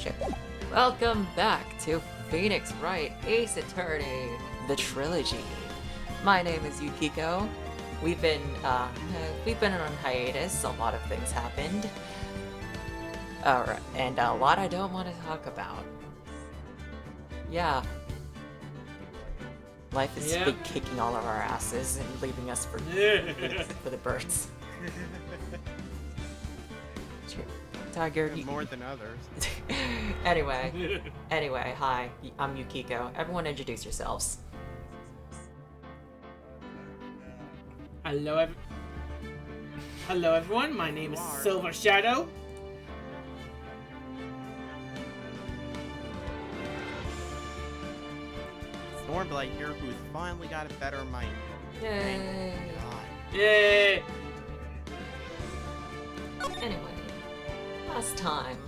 shit. Welcome back to Phoenix Wright, Ace Attorney, the Trilogy. My name is Yukiko. We've been on hiatus. A lot of things happened. Alright, and a lot I don't want to talk about. Yeah. Life has been kicking all of our asses and leaving us for the birds. Tiger, more than others. Anyway, hi, I'm Yukiko. Everyone introduce yourselves. Hello everyone, my name is Silver Shadow. Stormblight here, who's finally got a better mic. Yay! Yay! Anyway, last time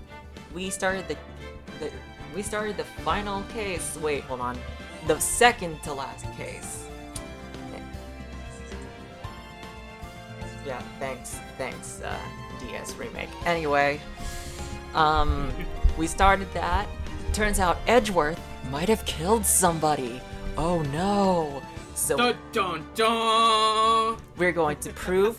we started the final case. Wait, hold on. The second to last case. Yeah, thanks, DS remake. Anyway, we started that. Turns out Edgeworth might have killed somebody. Oh no! So Dun dun dun! we're going to prove.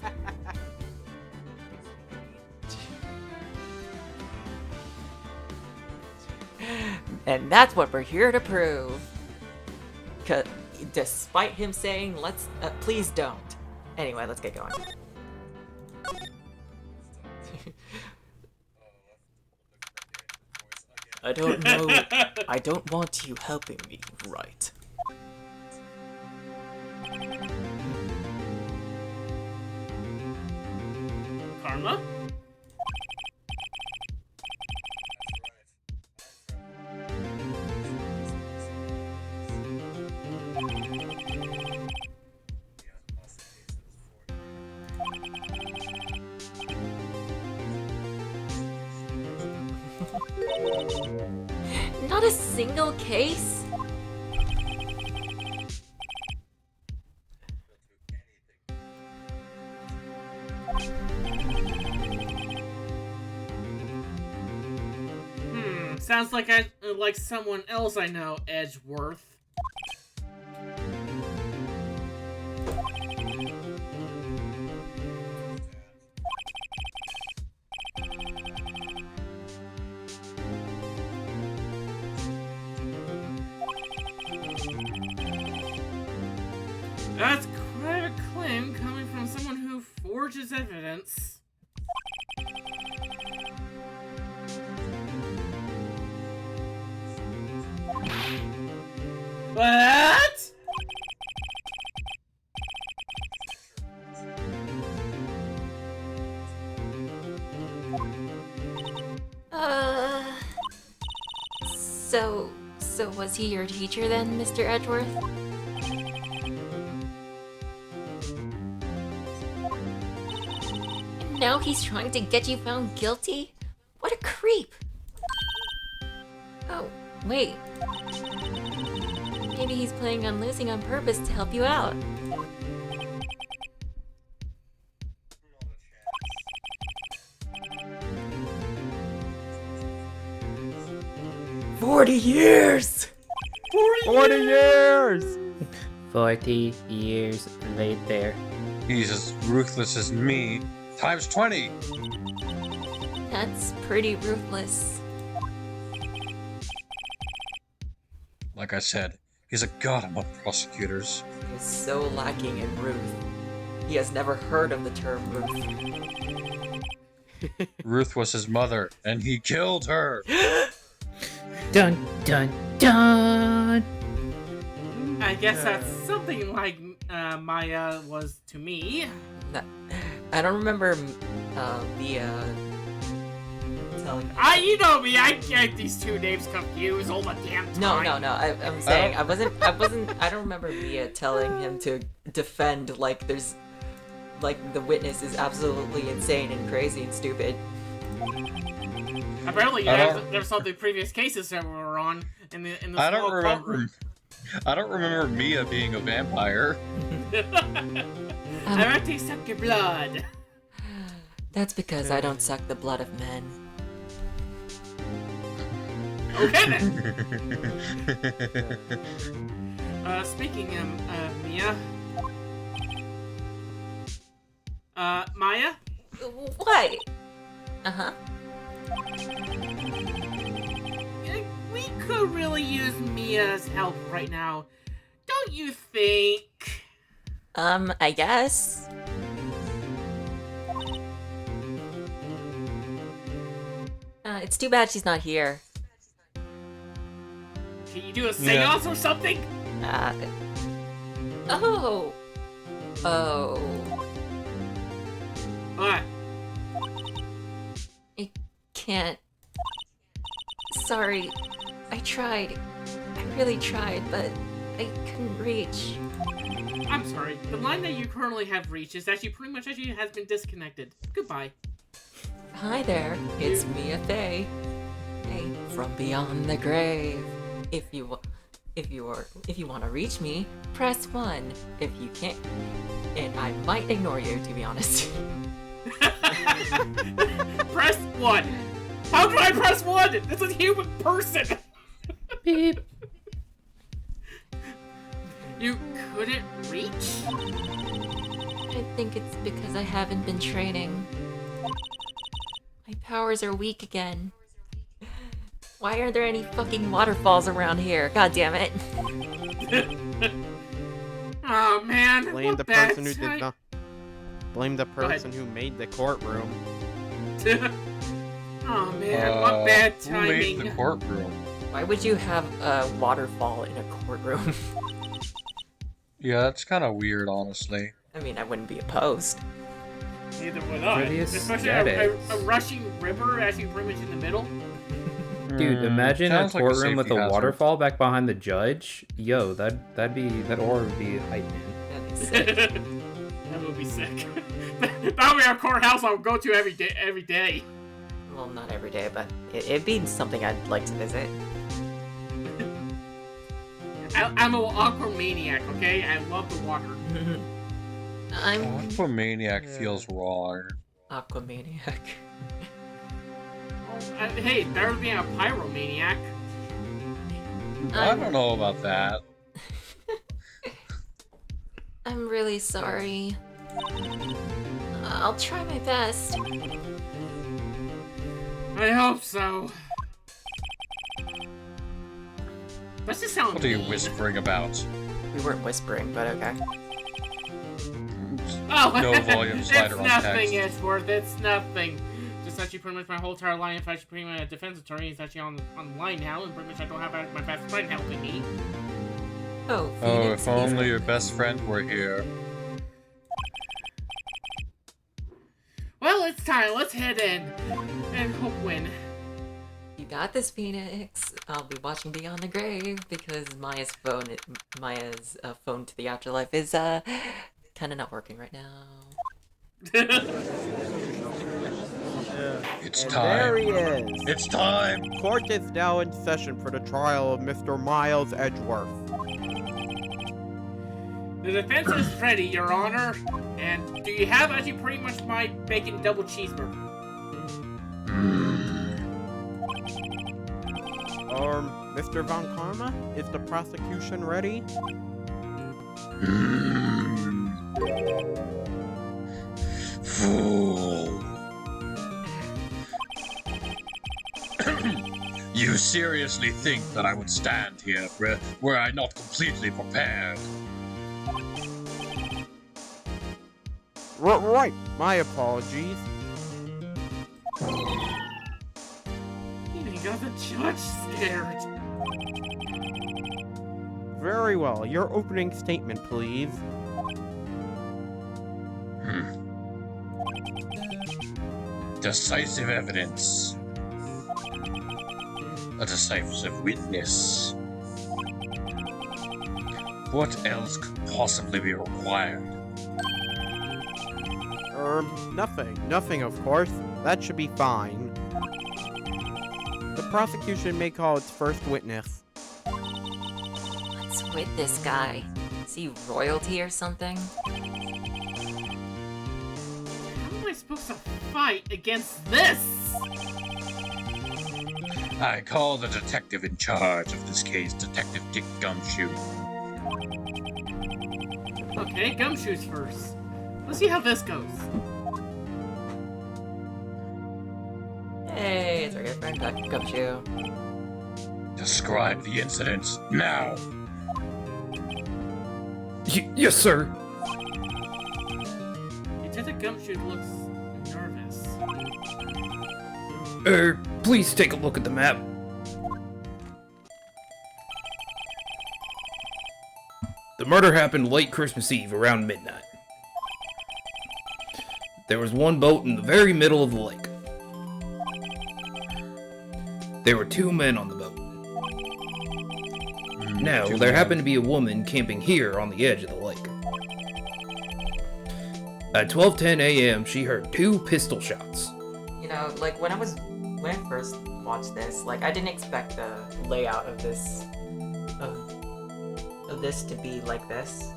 And that's what we're here to prove. Despite him saying, please don't. Anyway, let's get going. I don't know. I don't want you helping me, Wright. Karma? Not a single case? Sounds like someone else I know, Edgeworth. That's quite a claim coming from someone who forges evidence. What? So was he your teacher then, Mr. Edgeworth? And now he's trying to get you found guilty? What a creep! Oh, wait. Maybe he's planning on losing on purpose to help you out. $40 years! 40 years! 40 years later. He's as ruthless as me, times 20. That's pretty ruthless. Like I said, he's a god among prosecutors. He is so lacking in Ruth. He has never heard of the term Ruth. Ruth was his mother, and he killed her. Dun dun dun! I guess that's something like Maya was to me. I don't remember Mia telling me. You know me, I get these two names confused all the damn time. No. I'm saying I don't remember Mia telling him to defend like there's like the witness is absolutely insane and crazy and stupid. Apparently, there's some of the previous cases that we were on in the I don't small remember. I don't remember Mia being a vampire. I want to suck your blood. That's because I don't suck the blood of men. Okay then. Speaking of Mia. Maya? What? Uh-huh. We could really use Mia's help right now. Don't you think? I guess. It's too bad she's not here. Can you do a seance or something? Oh. Oh. What? I can't. Sorry. I tried. I really tried, but I couldn't reach. I'm sorry. The line that you currently have reached is actually pretty much actually has been disconnected. Goodbye. Hi there, it's Mia Fey. Hey, from beyond the grave. If you want to reach me, press 1. If you can't, and I might ignore you, to be honest. Press 1. How do I press 1? This is a human person. Beep. You couldn't reach? I think it's because I haven't been training. My powers are weak again. Why aren't there any fucking waterfalls around here? God damn it. Oh man. Blame what the bad person who did time. not. Blame the ahead. person who made the courtroom. Oh man, what bad Who made timing. the courtroom? Why would you have a waterfall in a courtroom? Yeah, that's kind of weird, honestly. I mean, I wouldn't be opposed. Neither would I. Pretty Especially aesthetic. a rushing river actually pretty much in the middle. Dude, imagine a Sounds like a courtroom with a safety hazard. waterfall back behind the judge. Yo, that aura would be hype, man. That'd be sick. That would be sick. That would be a courthouse I would go to every day. Well, not every day, but it'd be something I'd like to visit. I'm an aquamaniac, okay? I love the water. I'm Aquamaniac feels wrong. Aquamaniac. Hey, better than being a pyromaniac. I don't know about that. I'm really sorry. I'll try my best. I hope so. Let's just sound What are you mean. whispering about? We weren't whispering, but okay. Oh, No volume slider on it's nothing, text. Edgeworth. It's nothing. Just actually pretty much my whole entire line, if actually pretty much a defense attorney is actually on the line now, and pretty much I don't have my best friend helping me. Oh, Oh, Phoenix, if only your best friend were here. Well, it's time. Let's head in and hope win. You got this, Phoenix. I'll be watching Beyond the Grave because Maya's phone to the afterlife is kind of not working right now. It's And time. there he is. It's time. Court is now in session for the trial of Mr. Miles Edgeworth. The defense is ready, Your Honor. And do you have actually pretty much my bacon double cheeseburger? Mr. Von Karma, is the prosecution ready? Fool. You seriously think that I would stand here were I not completely prepared? Right, my apologies. You got the judge scared. Very well, your opening statement, please. Decisive evidence. A decisive witness. What else could possibly be required? Nothing, of course. That should be fine. The prosecution may call its first witness. What's with this guy? Is he royalty or something? How am I supposed to fight against this? I call the detective in charge of this case, Detective Dick Gumshoe. Okay, Gumshoes first. Let's see how this goes. Hey, it's our good friend Gumshoe. Describe the incident now. Yes, sir. Detective Gumshoe looks nervous. Please take a look at the map. The murder happened late Christmas Eve around midnight. There was one boat in the very middle of the lake. There were 2 men on the boat. Now, there happened to be a woman camping here on the edge of the lake. At 12:10 a.m., she heard 2 pistol shots. You know, like when I first watched this, like I didn't expect the layout of this of this to be like this.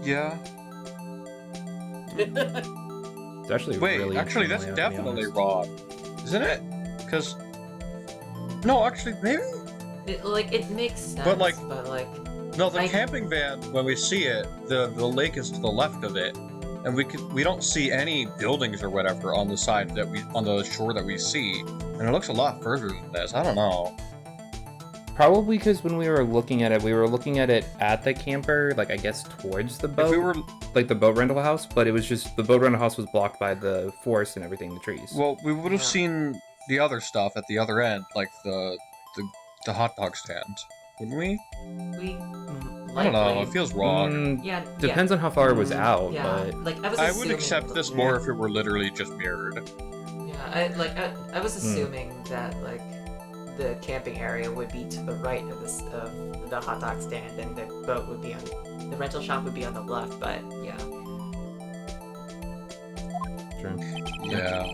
Yeah. It's actually Wait, really actually, that's interesting layout, to be definitely honest. wrong. Isn't it? Because... No, actually, maybe? It makes sense, But, like- No, the Like- camping van, when we see it, the lake is to the left of it. And we don't see any buildings or whatever on the side on the shore that we see. And it looks a lot further than this. I don't know. Probably because when we were looking at it at the camper, like I guess towards the boat, If we were... like the boat rental house, but it was just the boat rental house was blocked by the forest and everything, the trees. Well, we would have Yeah. seen the other stuff at the other end, like the hot dog stand, wouldn't we? I don't know. It feels wrong. Yeah. Depends on how far it was out, Yeah. but Like I was. I would assuming- accept this more if it were literally just mirrored. Yeah. I was assuming that like the camping area would be to the right of this of the hot dog stand, and the boat would be on the rental shop would be on the left. But yeah. True. Yeah.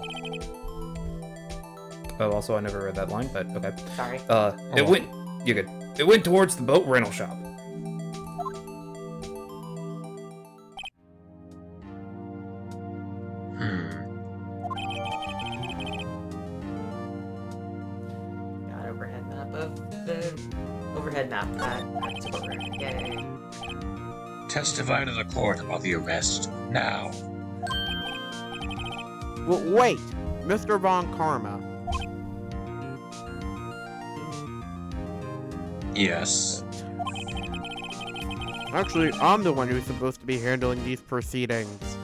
Oh, also I never read that line, but okay. Sorry. It went. You're good. It went towards the boat rental shop. Got overhead map that took over. Yay. Testify to the court about the arrest now. Wait, Mr. Von Karma. Yes. Actually, I'm the one who's supposed to be handling these proceedings.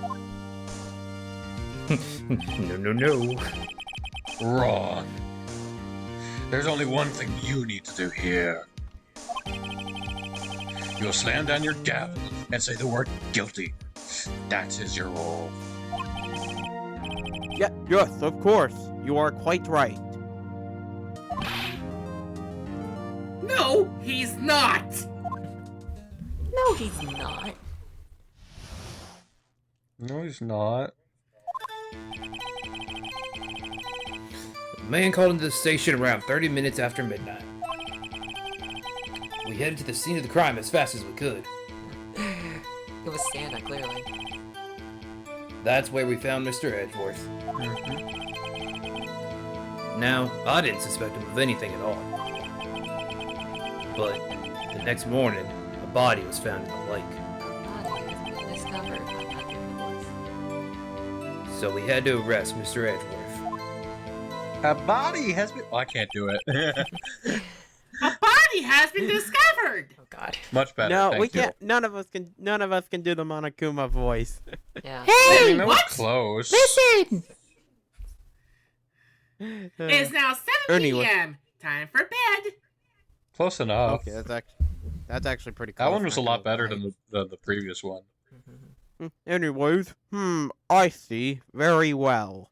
No. Wrong. There's only one thing you need to do here. You'll slam down your gavel and say the word guilty. That is your role. Yes, of course. You are quite right. No, he's not! No, he's not. No, he's not. The man called into the station around 30 minutes after midnight. We headed to the scene of the crime as fast as we could. It was Santa, clearly. That's where we found Mr. Edgeworth. Now, I didn't suspect him of anything at all. But the next morning, a body was found in the lake. Body has been discovered. I'm not doing the voice. So we had to arrest Mr. Edgeworth. A body has been... Oh, I can't do it. A body has been discovered! Oh God. Much better. No, thank we you. can't. None of us can do the Monokuma voice. Yeah. I mean, that was what? close. Listen. It's now 7 Anyway. p.m. Time for bed. Close enough. Okay, that's actually pretty close. That one was a not lot gonna better lie. than the previous one. Anyways, I see. Very well.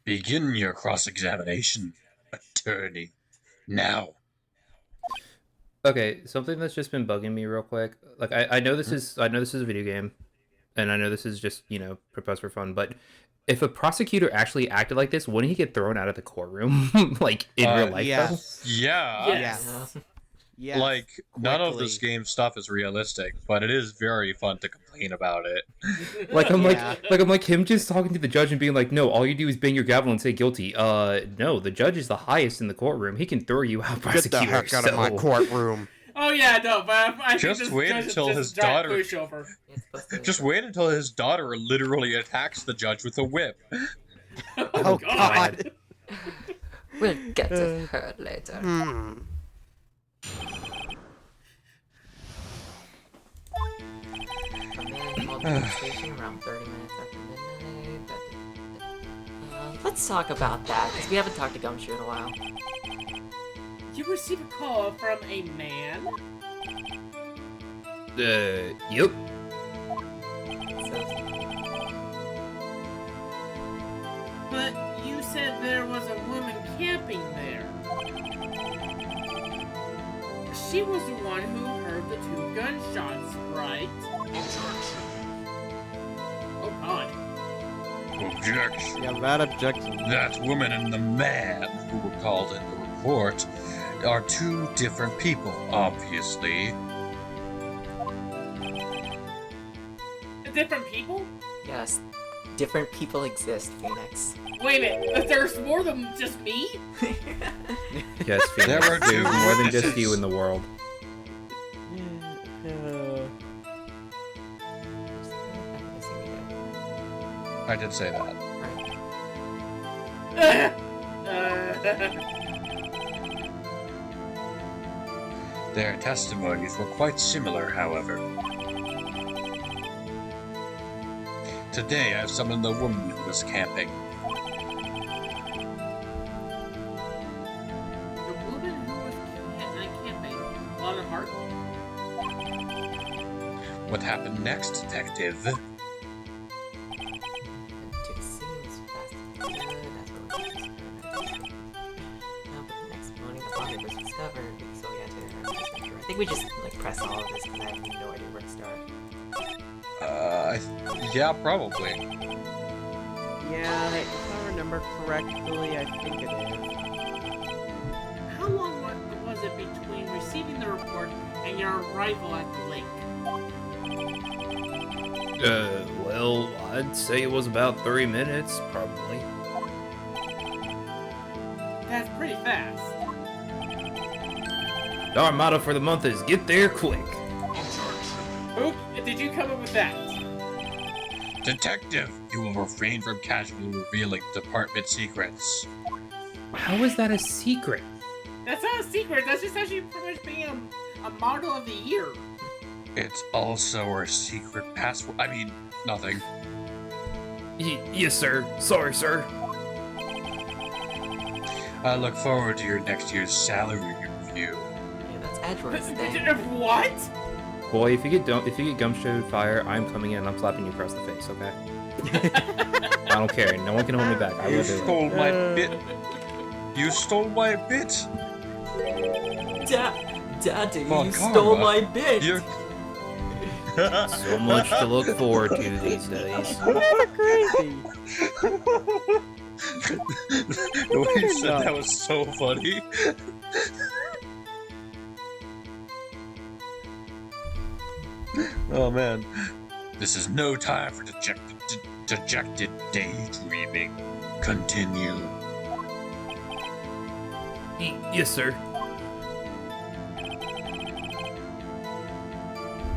Begin your cross-examination, attorney. Now. Okay, something that's just been bugging me real quick. Like I know this is a video game, and I know this is just, proposed for fun, but if a prosecutor actually acted like this, wouldn't he get thrown out of the courtroom like in real life? Yes. Yeah. Yes. Yes, like, none of quickly. this game stuff is realistic, but it is very fun to complain about it. Like I'm Yeah. like him just talking to the judge and being like, no, all you do is bang your gavel and say guilty. No, the judge is the highest in the courtroom. He can throw you out, Get prosecutor. the heck out of my so- courtroom. Oh yeah, no, but I Just think this wait judge until is his just a giant daughter- pushover. It's supposed to be- Just wait until his daughter literally attacks the judge with a whip. Oh, God. We'll get to her later. Hmm. A man called the station around 30 minutes after midnight. Let's talk about that, because we haven't talked to Gumshoe in a while. You receive a call from a man? Yep. So, But you said there was a woman camping there. She was the one who heard the 2 gunshots, right? Oh god. Objection. Yeah, that objection. That woman and the man who were called in the report are 2 different people, obviously. Different people? yes, different people exist, Phoenix. Wait a minute, there's more than just me? Yes, Phoenix. There were There's two more than just witnesses. you in the world. I did say that. Right. Their testimonies were quite similar, however. Today, I've summoned the woman who was camping. The woman who was camping, Lana Hart? What happened next, detective? To the scenes fast and good, that's what we're doing. But the next morning, the body was discovered, so we had to I think we just, like, press all of this, because I have no idea where to start. Yeah, probably. Yeah, if I remember correctly, I think it is. How long was it between receiving the report and your arrival at the lake? Well, I'd say it was about 30 minutes, probably. That's pretty fast. Our motto for the month is get there quick. Who did you come up with that? Detective, you will refrain from casually revealing department secrets. How is that a secret? That's not a secret. That's just actually pretty much being a model of the year. It's also our secret password. I mean, nothing. Yes, sir. Sorry, sir. I look forward to your next year's salary review. Yeah, that's Edward's thing. What? Boy, if you get Gumshoe fire, I'm coming in and I'm slapping you across the face, okay? I don't care. No one can hold me back. I You will do it. stole my bit. You stole my bit. Daddy, Well, you karma. stole my bit! You're... So much to look forward to these days. Crazy. The way you said that was so funny. Oh man. This is no time for dejected daydreaming. Continue. Yes, sir.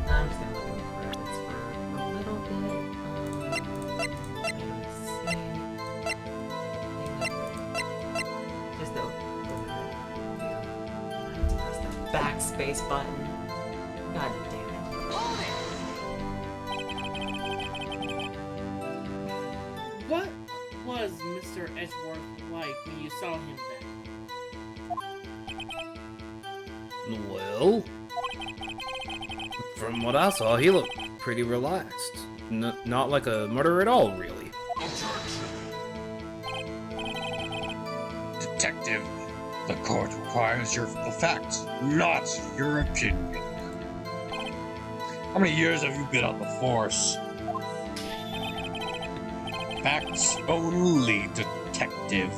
I'm just gonna look in the credits for a little bit. Let me see. Just the press the backspace button. God damn it. What was Mr. Edgeworth like when you saw him then? Well, from what I saw, he looked pretty relaxed. Not like a murderer at all, really. Detective, the court requires the facts, not your opinion. How many years have you been on the force? Facts only, detective.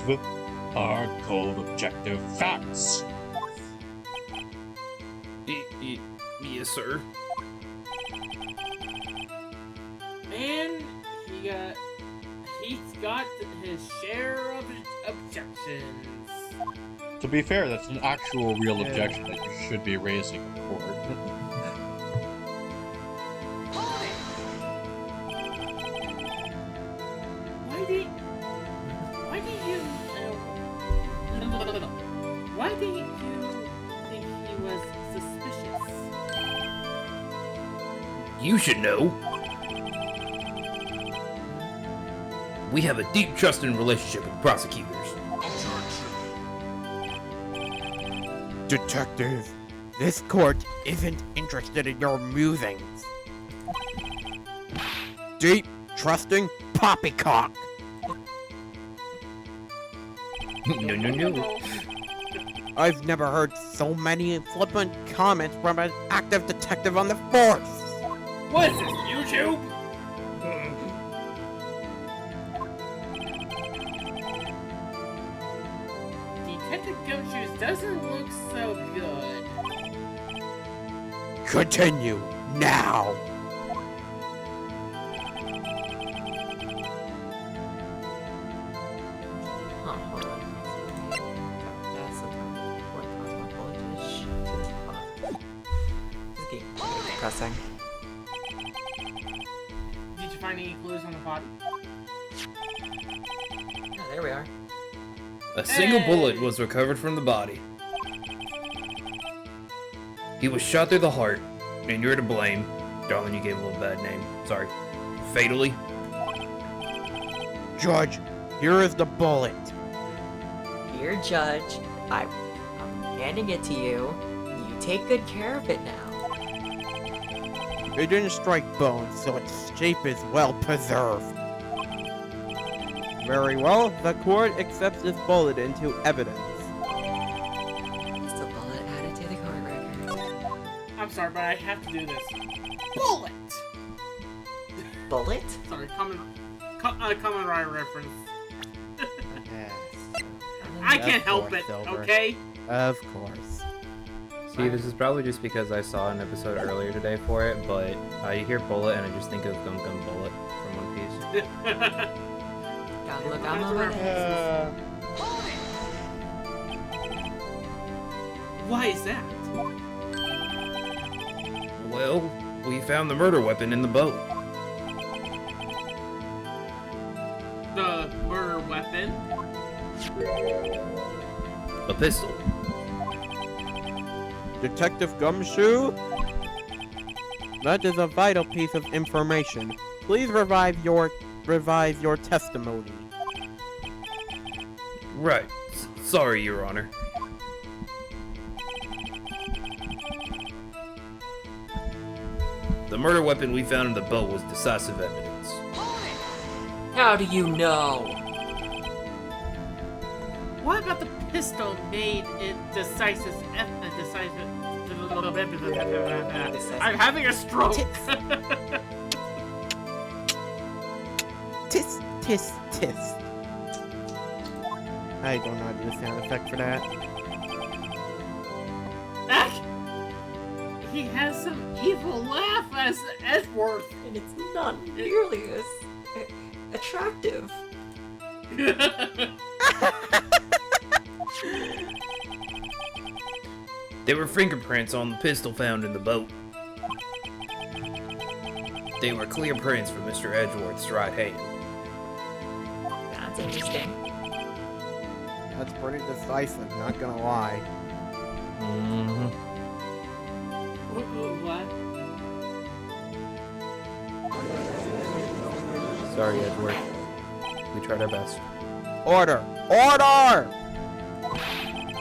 Hard, cold, objective facts. sir. And he's got his share of objections. To be fair, that's an actual real objection that you should be raising in court. Why did you think he was suspicious? You should know. We have a deep trusting relationship with prosecutors. Detective, this court isn't interested in your musings. Deep, trusting poppycock. No. I've never heard so many flippant comments from an active detective on the force. What is this, YouTube? Detective Gumshoes doesn't look so good. Continue now. Hold on. That's the one cosmo voltage to the spot. This game is depressing. Did you find any clues on the body? Yeah, there we are. A single bullet was recovered from the body. He was shot through the heart, and you're to blame. Darling, you gave a little bad name. Sorry. Fatally. Judge, here is the bullet. Here, Judge. I'm handing it to you. You take good care of it now. It didn't strike bones, so its shape is well preserved. Very well, the court accepts this bullet into evidence. It's a bullet added to the court record. I'm sorry, but I have to do this. Bullet! Bullet? Sorry, common Rider reference. Yes, I can't Of help course, it, Silver. okay? of course. See, this is probably just because I saw an episode earlier today for it, but you hear bullet and I just think of Gum Gum Bullet from One Piece. Gotta look on my way. Why is that? Well, we found the murder weapon in the boat. The murder weapon? A pistol. Detective Gumshoe? That is a vital piece of information. Please revise your testimony. Right. Sorry, Your Honor. The murder weapon we found in the boat was decisive evidence. How do you know? What about the pistol made it decisive? I'm having a stroke. Tis, tis, tis. I don't know how to do the sound effect for that. He has some evil laugh as Edgeworth. And it's not nearly as attractive. There were fingerprints on the pistol found in the boat. They were clear prints from Mr. Edgeworth's right hand. That's interesting. That's pretty decisive, not gonna lie. Mm-hmm. What? Sorry, Edgeworth. We tried our best. Order! Order!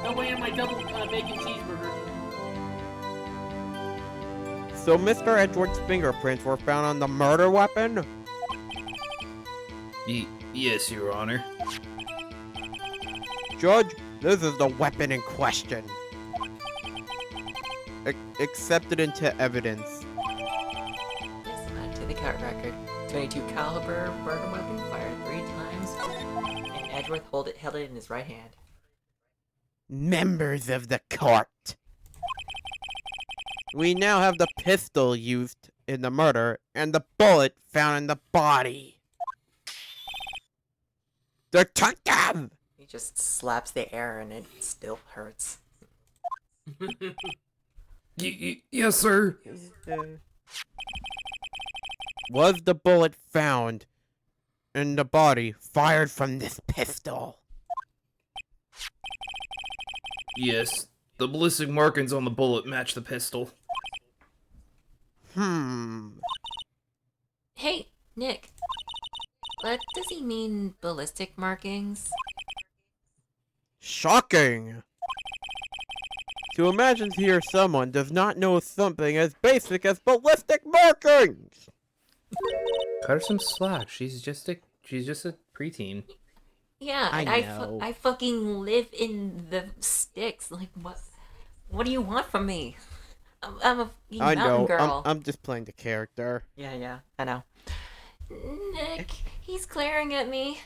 No way on my double bacon cheeseburger. So Mr. Edgeworth's fingerprints were found on the murder weapon? Yes, Your Honor. Judge, this is the weapon in question. Accepted into evidence. Yes, add to the court record. 22 caliber murder weapon fired 3 times, and Edgeworth held it in his right hand. Members of the court. We now have the pistol used in the murder and the bullet found in the body. Detective! He just slaps the air and it still hurts. Yes, sir. Was the bullet found in the body fired from this pistol? Yes. The ballistic markings on the bullet match the pistol. Hey, Nick. What does he mean, ballistic markings? Shocking! To imagine here someone does not know something as basic as ballistic markings! Cut her some slack. She's just a preteen. Yeah, I and know. I fucking live in the sticks. Like, what do you want from me? I'm a fucking I mountain know, girl. I'm just playing the character. Yeah, I know. Nick, he's glaring at me.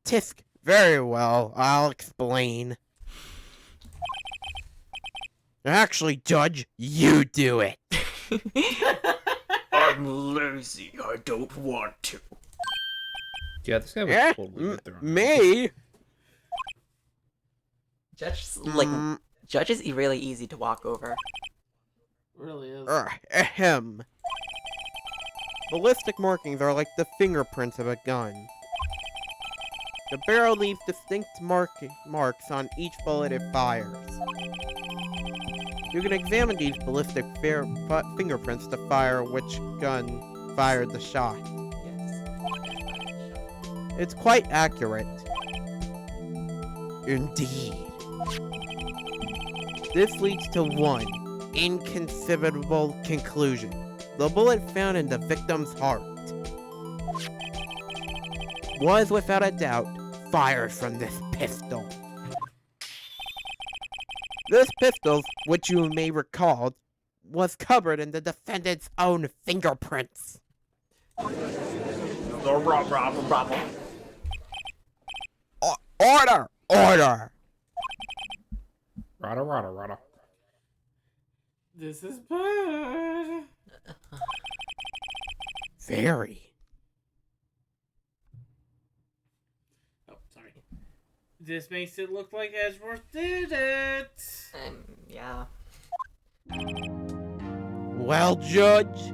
Tisk, very well, I'll explain. Actually, Judge, you do it. I'm lazy. I don't want to. Yeah, this guy was Eh? totally get thrown. Me? Judge is really easy to walk over. Really is. Ahem. Ballistic markings are like the fingerprints of a gun. The barrel leaves distinct marks on each bullet it fires. You can examine these ballistic fingerprints to fire which gun fired the shot. Yes. It's quite accurate. Indeed. This leads to one inconceivable conclusion. The bullet found in the victim's heart was without a doubt fired from this pistol. This pistol, which you may recall, was covered in the defendant's own fingerprints. Order! Order! Rada. This is bad. Very. Oh, sorry. This makes it look like Edgeworth did it. Yeah. Well, Judge,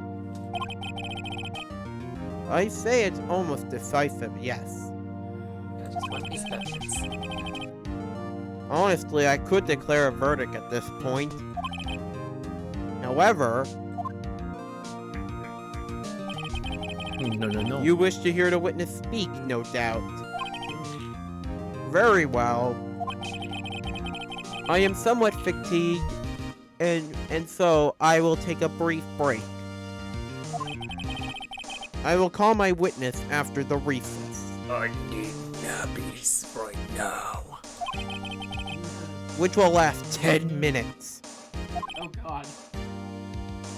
I say it's almost decisive, yes. Just one piece of evidence. Honestly, I could declare a verdict at this point. However, No. you wish to hear the witness speak, no doubt. Very well. I am somewhat fatigued, and so I will take a brief break. I will call my witness after the recess, I need nappies right now. which will last 10 minutes. Oh god.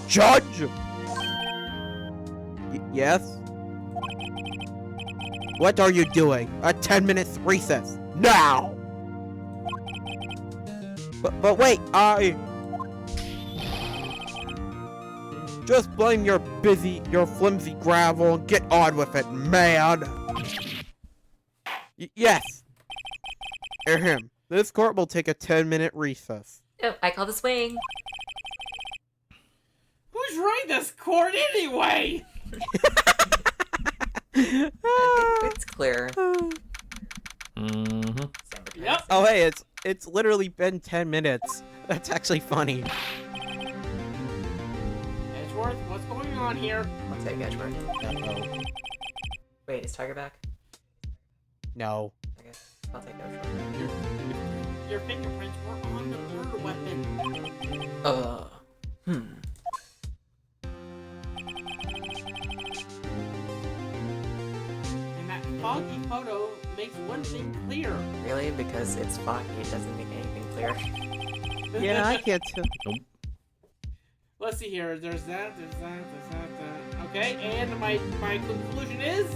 Judge! Yes? What are you doing? A 10-minute recess. Now! But wait, just blame your flimsy gravel and get on with it, man! Yes! Ahem. This court will take a 10-minute recess. Oh, I call the swing. Who's running this court anyway? I think it's clear. Mm-hmm. Yep. Oh hey, it's literally been 10 minutes. That's actually funny. Edgeworth, what's going on here? I'll take Edgeworth. Uh-oh. Wait, is Tiger back? No. Okay, I'll take Edgeworth. Your fingerprints were on the murder weapon. And that foggy photo makes one thing clear. Really? Because it's foggy, it doesn't make anything clear. Yeah, I can't tell. Let's see here. There's that. Okay, and my conclusion is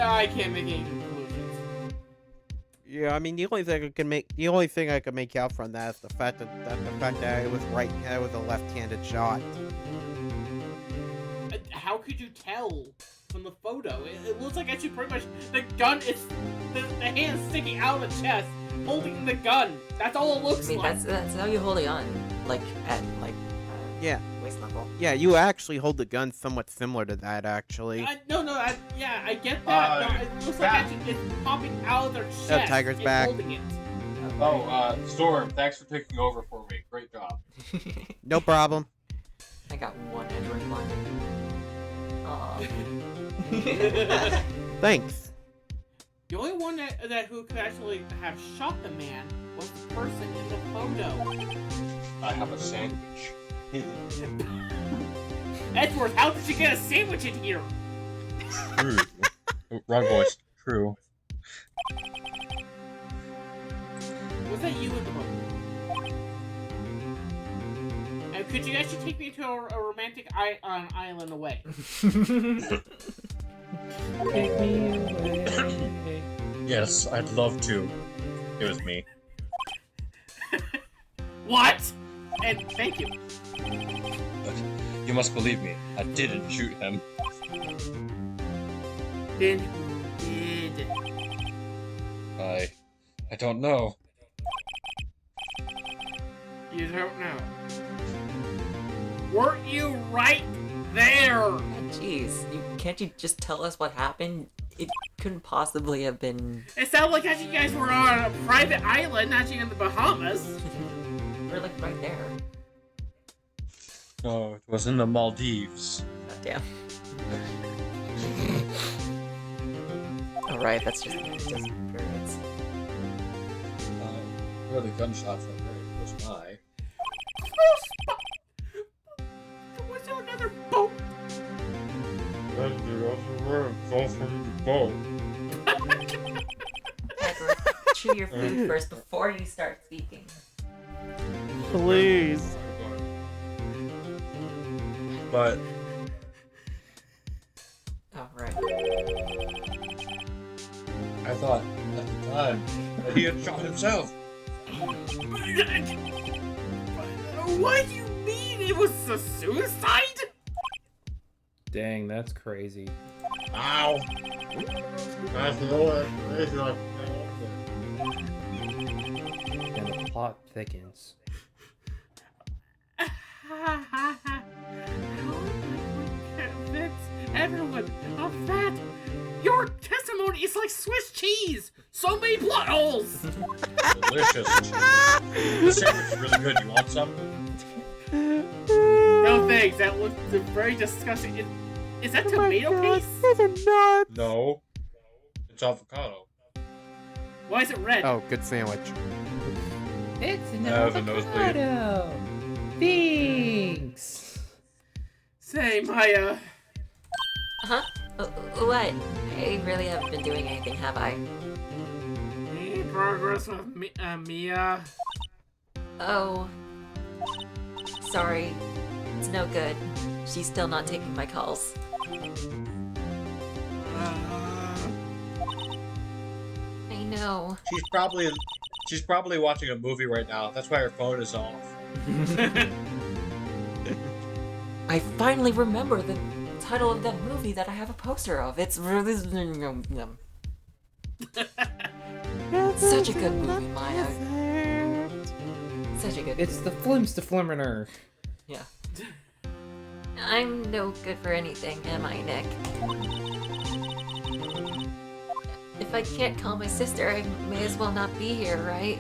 I can't make any conclusions. Yeah, I mean the only thing I can make out from that is the fact that it was it was a left-handed shot. How could you tell from the photo? It looks like actually pretty much the gun is the hand sticking out of the chest, holding the gun. That's all it looks I mean, like. that's how you hold it on, like at Yeah. waist level. Yeah, you actually hold the gun somewhat similar to that, actually. I get that. No, it looks like actually it's popping out of their chest. Tiger's and back. Holding it. Storm, thanks for taking over for me. Great job. No problem. I got one Android line. Aw. Thanks. The only one that who could actually have shot the man was the person in the photo. I have a sandwich. Edgeworth, how did you get a sandwich in here? True. Wrong voice. True. Was that you in the boat? And could you actually take me to a romantic island away? Take me away. Yes, I'd love to. It was me. What? And thank you. But you must believe me. I didn't shoot him. Then who did? I don't know. You don't know. Weren't you right there? Jeez, can't you just tell us what happened? It couldn't possibly have been. It sounded like actually you guys were on a private island, actually in the Bahamas. We're like right there. No, it was in the Maldives. God damn. Alright, that's just periods. Where the gunshots were very close by. Was there another boat? Edward, chew your food first before you start speaking. Please. But Alright. I thought at the time that he had shot himself. What do you mean it was a suicide? Dang, that's crazy. Ow! And the plot thickens. How am I going to convince everyone of that? Your testimony is like Swiss cheese! So many plot holes! Delicious. The sandwich is really good. You want some? No thanks, that looks very disgusting. Is that tomato paste? Those are nuts. No. It's avocado. Why is it red? Oh, good sandwich. It's an That was a nosebleed. avocado. Thanks. Say, Maya. Huh? What? I really haven't been doing anything, have I? Any progress with Mia? Oh. Sorry. It's no good. She's still not taking my calls. I know. She's probably watching a movie right now. That's why her phone is off. I finally remember the title of that movie that I have a poster of. It's really such a good movie, Maya. Such a good. It's the Flimster. Yeah. I'm no good for anything, am I, Nick? If I can't call my sister, I may as well not be here, right?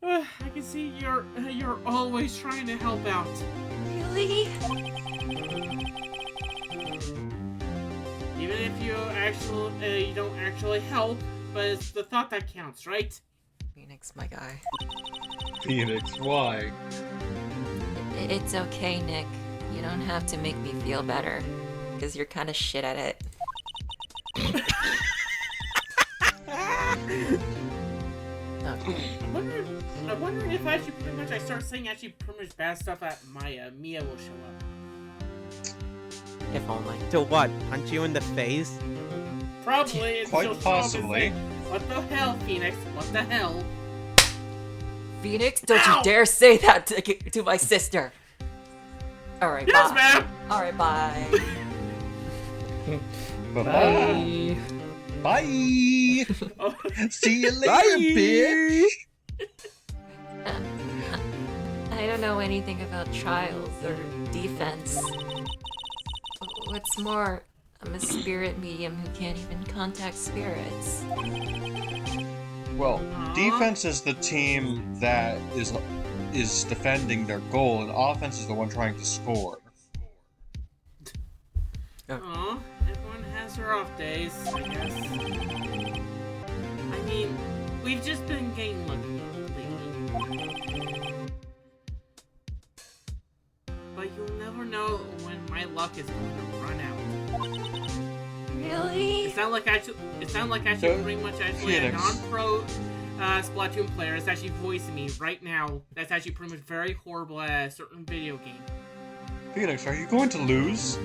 I can see you're always trying to help out. Really? Even if you you don't actually help, but it's the thought that counts, right? Phoenix, my guy. Phoenix, why? It's okay, Nick. You don't have to make me feel better, because you're kind of shit at it. I'm wondering if actually pretty much I start saying actually pretty much bad stuff at Maya, Mia will show up. If only. To what? Punch you in the face? Probably. And Quite she'll show up and possibly. say, what the hell, Phoenix? What the hell? Phoenix, don't Ow! you dare say that to my sister. Alright, Yes, bye. ma'am! Alright, bye. Bye. Bye. Oh, See you later, Bye. bitch. I don't know anything about trials or defense. What's more, I'm a spirit medium who can't even contact spirits. Well, Aw. defense is the team that is defending their goal, and offense is the one trying to score. aw, everyone has their off days, I guess. I mean, we've just been getting lucky lately. But you'll never know when my luck is going to run out. Really? It sounds like I should So, pretty much actually a Phoenix. non-pro Splatoon player is actually voicing me right now. That's actually pretty much very horrible at a certain video game. Phoenix, are you going to lose?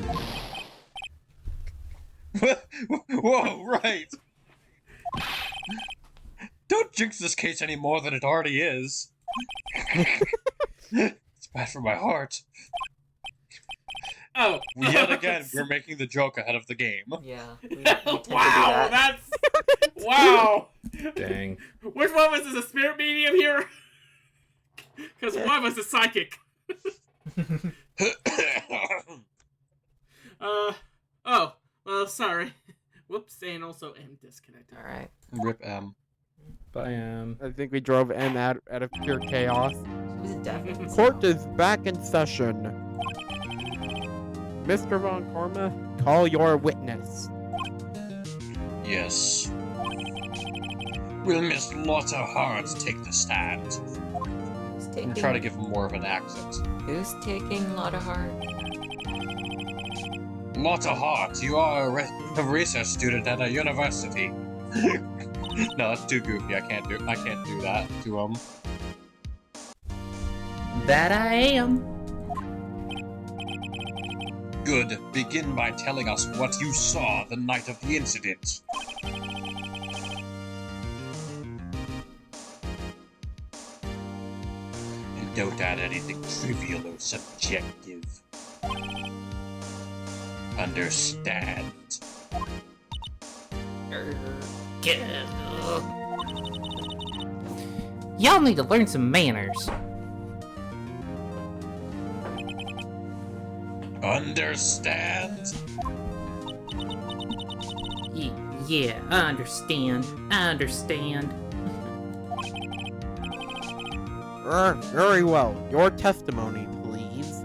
Whoa, right. Don't jinx this case any more than it already is. It's bad for my heart. Oh, Yet again, we're making the joke ahead of the game. Yeah. We tend to do wow, that. that's wow. Dang. Which one of us is a spirit medium here? Because one of us is psychic. Oh, well, sorry. Whoops, and also M disconnected. Alright. Rip M. Bye, I think we drove M out of pure chaos. Who's a definite? Court is back in session. Mr. Von Karma, call your witness. Yes. Will Miss Lotta Hart take the stand? Who's I'm taking, trying to give him more of an accent. who's taking Lotta Heart? Lotta Hart, you are a research student at a university. No, that's too goofy. I can't do that to him. That I am. Good. Begin by telling us what you saw the night of the incident. And don't add anything trivial or subjective. Understand? Y'all need to learn some manners. Understand? Yeah, I understand. I understand. Very well. Your testimony, please.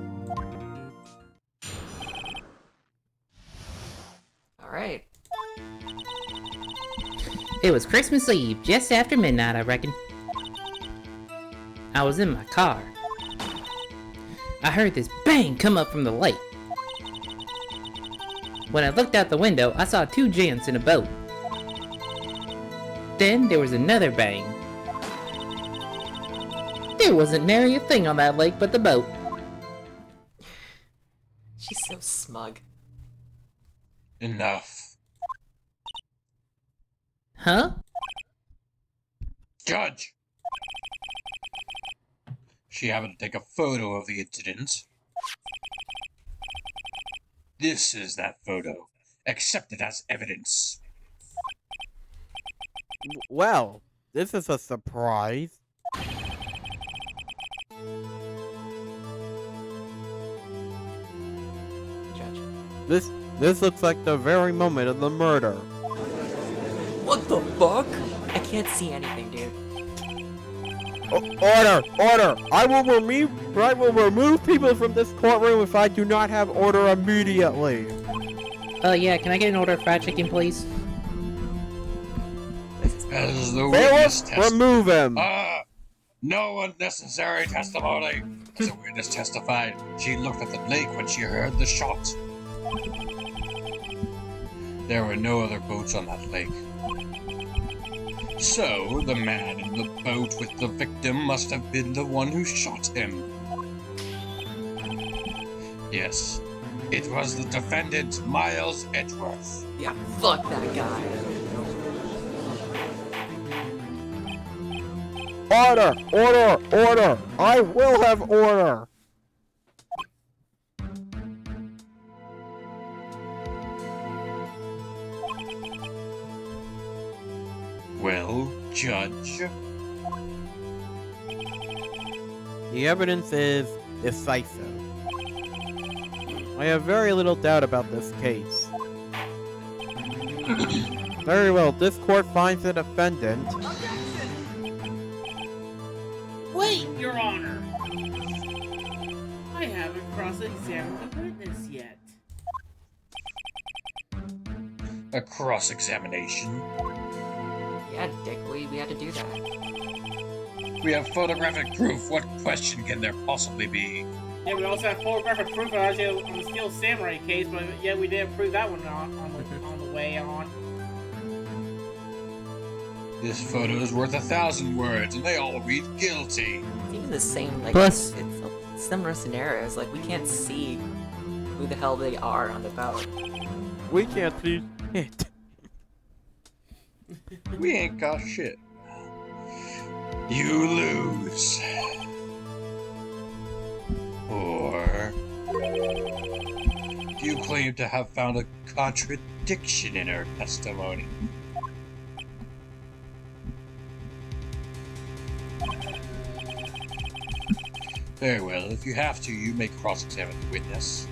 Alright. It was Christmas Eve, just after midnight, I reckon. I was in my car. I heard this bang come up from the lake. When I looked out the window, I saw two gents in a boat. Then there was another bang. There wasn't nary a thing on that lake but the boat. She's so smug. Enough. Huh? Judge! She happened to take a photo of the incident. This is that photo. Accept it as evidence. Well, this is a surprise. Judge. This looks like the very moment of the murder. What the fuck? I can't see anything, dude. Order! Order! I will remove people from this courtroom if I do not have order immediately. Yeah, can I get an order of fried chicken, please? As the witness Bailiff, remove him. No unnecessary testimony. As the witness testified, she looked at the lake when she heard the shot. There were no other boats on that lake. So, the man in the boat with the victim must have been the one who shot him. Yes, It was the defendant, Miles Edgeworth. Yeah, fuck that guy. Order! Order! Order! I will have order! Well, Judge. The evidence is decisive. I have very little doubt about this case. Very well, this court finds the defendant. Wait, Your Honor! I haven't cross-examined the witness yet. A cross-examination. Yeah, Dick, we had to do that. We have photographic proof. What question can there possibly be? Yeah, we also have photographic proof on the Steel Samurai case, but yeah, we didn't prove that one on the way on. This photo is worth 1,000 words, and they all read guilty. It's even the same, like, Plus- it's similar scenarios. Like, we can't see who the hell they are on the boat. We can't see it. We ain't got shit. You lose. Or you claim to have found a contradiction in her testimony. Very well, if you have to, you may cross-examine the witness.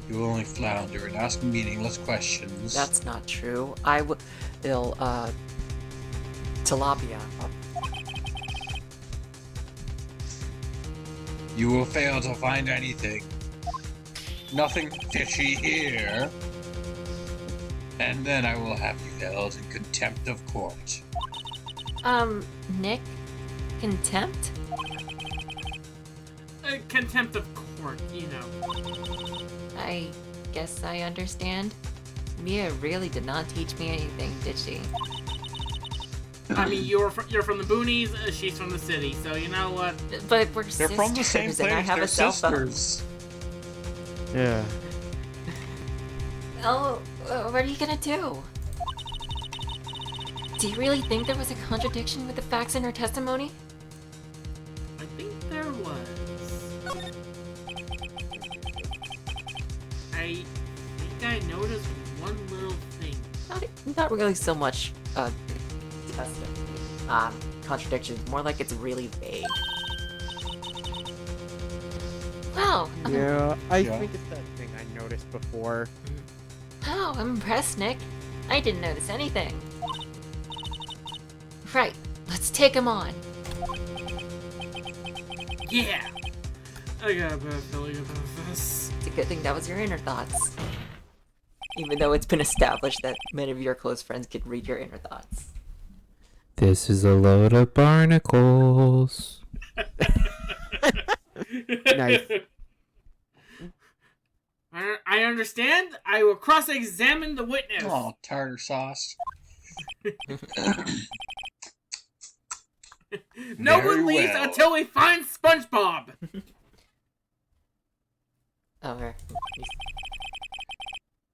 You will only flounder and ask meaningless questions. That's not true. Tilapia. You will fail to find anything. Nothing fishy here. And then I will have you held in contempt of court. Nick? Contempt? Contempt of court, you know. I guess I understand. Mia really did not teach me anything, did she? I mean, you're from the boonies, she's from the city, so you know what? But we're They're sisters, from the same and I place, have they're a cell phone. sisters. Yeah. Oh, what are you gonna do? Do you really think there was a contradiction with the facts in her testimony? I think there was. I think I noticed one little thing. Not really so much contradiction. More like it's really vague. Wow. Yeah, I Yeah. think it's that thing I noticed before. Oh, I'm impressed, Nick. I didn't notice anything. Right. Let's take him on. Yeah! I got a bad feeling about this. It's a good thing that was your inner thoughts. Even though it's been established that many of your close friends could read your inner thoughts. This is a load of barnacles. Nice. I understand. I will cross-examine the witness. Oh, tartar sauce. No Very one leaves well. until we find SpongeBob. Oh, here.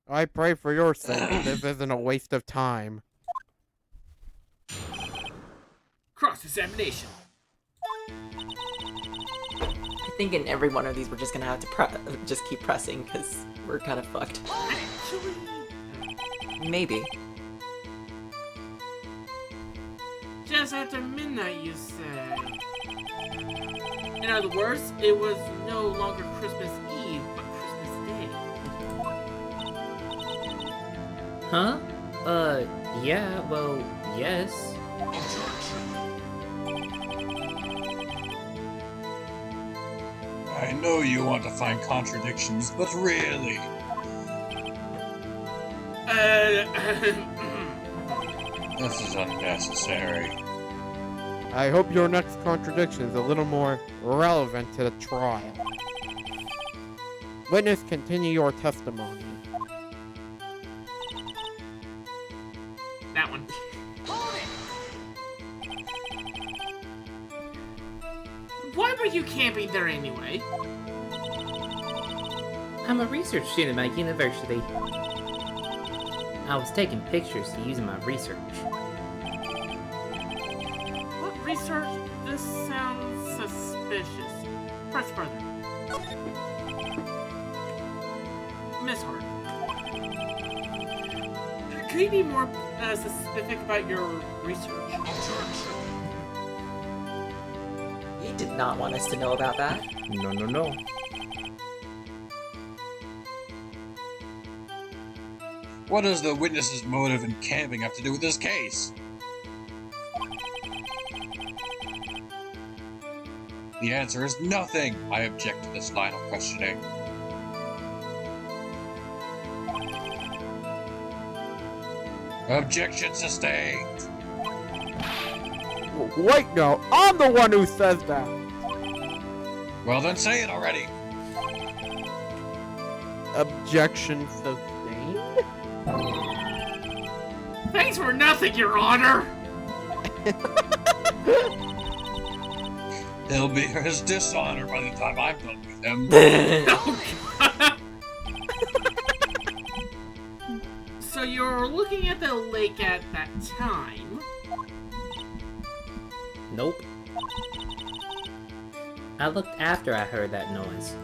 I pray for your sake. This isn't a waste of time. Cross-examination. I think in every one of these we're just gonna have to just keep pressing because we're kind of fucked. Actually, Maybe. just after midnight, you say. In other words, it was no longer Christmas Eve, but Christmas Day. Huh? Yeah, well, yes. I know you want to find contradictions, but really, this is unnecessary. I hope your next contradiction is a little more relevant to the trial. Witness, continue your testimony. That one. Why were you camping there anyway? I'm a research student at my university. I was taking pictures to use in my research. What research? This sounds suspicious. Press further. Miss Hart. Could you be more specific about your research? He did not want us to know about that. No. What does the witness's motive in camping have to do with this case? The answer is nothing. I object to this line of questioning. Objection sustained. Wait, no, I'm the one who says that. Well, then say it already. Objection sustained? Thanks for nothing, Your Honor! He'll be his dishonor by the time I'm done with him. Oh, God. So you're looking at the lake at that time. Nope. I looked after I heard that noise.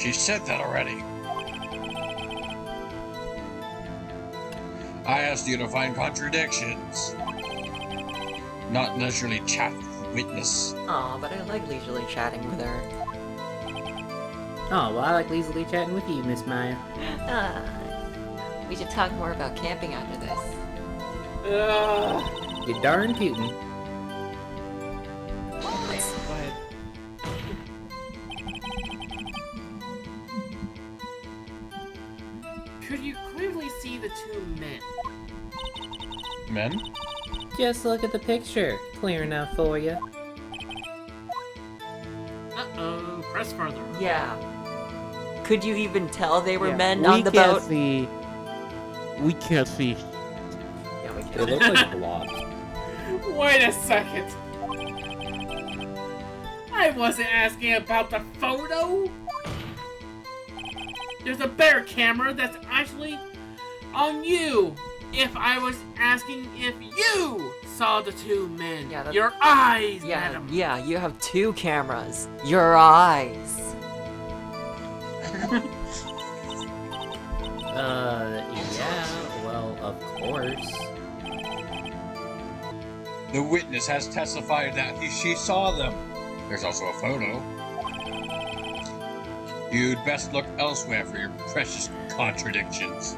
She said that already. I asked you to find contradictions, not leisurely chat with the witness. Aw, but I like leisurely chatting with her. Oh, well, I like leisurely chatting with you, Miss Maya. We should talk more about camping after this. You're darn putin'. Go ahead. Could you clearly see the two men? Men? Just look at the picture. Clear enough for you. Uh-oh, press further. Yeah. Could you even tell they were Yeah, men we on the can't boat? see. We can't see. Yeah, we They can. look like blobs. Wait a second. I wasn't asking about the photo. There's a better camera that's actually on you. If I was asking if you saw the two men, Yeah, your eyes, Yeah, madam. yeah, you have two cameras. Your eyes. Yeah, well, of course. The witness has testified that she saw them. There's also a photo. You'd best look elsewhere for your precious contradictions.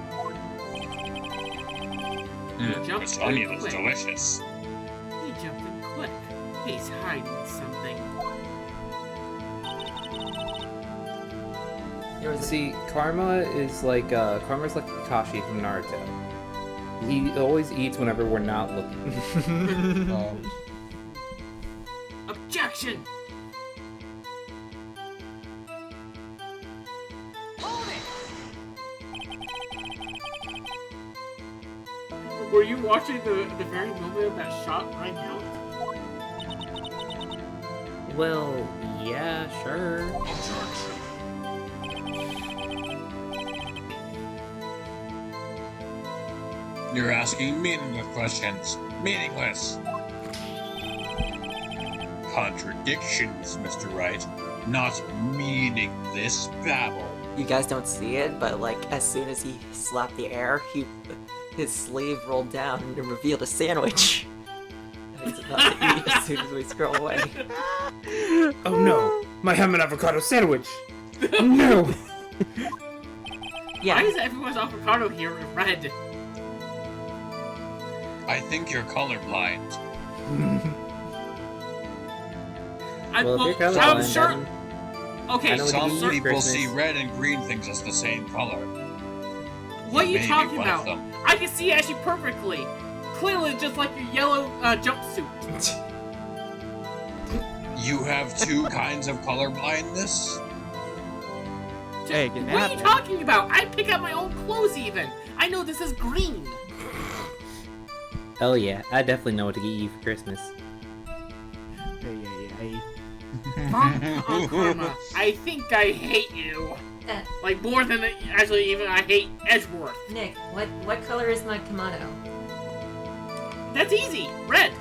Jumped This in onion is quick. delicious. He jumped in quick. He's hiding something. There was a See, Karma's like Kakashi from Naruto. He always eats whenever we're not looking. Objection! Were you watching the very moment of that shot right now? Well, yeah, sure. You're asking meaningless questions. Meaningless. Contradictions, Mr. Wright. Not meaningless babble. You guys don't see it, but like as soon as he slapped the air, his sleeve rolled down and revealed a sandwich. He's about to eat as soon as we scroll away. Oh no, my ham and avocado sandwich. No. Why Yeah, is everyone's avocado here red? I think you're colorblind. Well, if you're I'm colorblind, sure. then Okay, I know what Some you mean, people Christmas. see red and green things as the same color. what are you Maybe talking one of about? them. I can see Ashley perfectly. Clearly, just like your yellow jumpsuit. You have two kinds of color blindness? Hey, it can What are you happen. talking about? I pick out my own clothes even. I know this is green. oh yeah, I definitely know what to get you for Christmas. Hey. Karma, I think I hate you. Like, more than actually even I hate Edgeworth. Nick, what color is my kimono? That's easy. Red.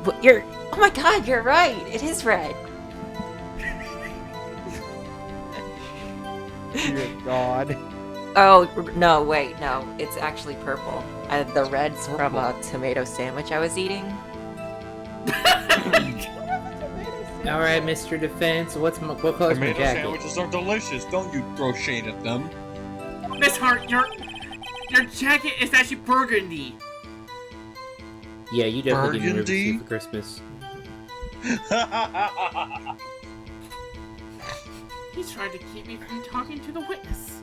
What, oh my god, you're right. It is red. Dear God. Oh, no, wait, no. It's actually purple. The red's from a tomato sandwich I was eating. All right, Mr. Defense. What color's my Tomato jacket? sandwiches are delicious. Don't you throw shade at them. Miss Hart, your jacket is actually burgundy. Yeah, you definitely didn't Burgundy? receive for Christmas. He's trying to keep me from talking to the witness.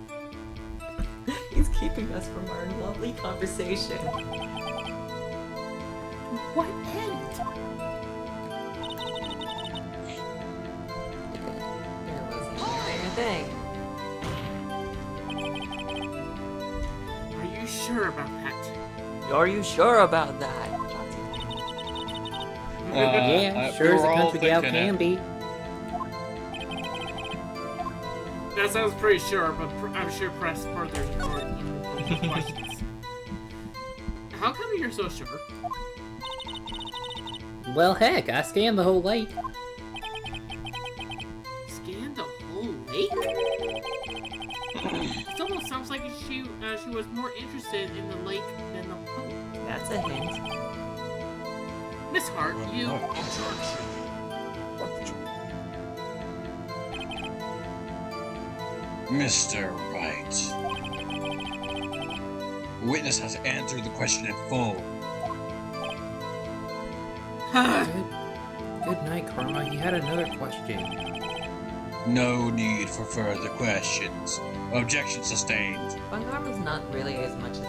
He's keeping us from our lovely conversation. What end? There wasn't anything. Are you sure about that? Are you sure about that? Yeah, sure we as a were all country gal thinking can it. be. That sounds pretty sure, but I'm sure press further for questions. How come you're so sure? Well, heck, I scanned the whole lake. Scan the whole lake? It almost sounds like she was more interested in the lake than the boat. That's a hint. Miss Hart, you... Mr. Wright. Witness has answered the question in full. Good night, Karma. He had another question. No need for further questions. Objection sustained. Bungarm is not really as much as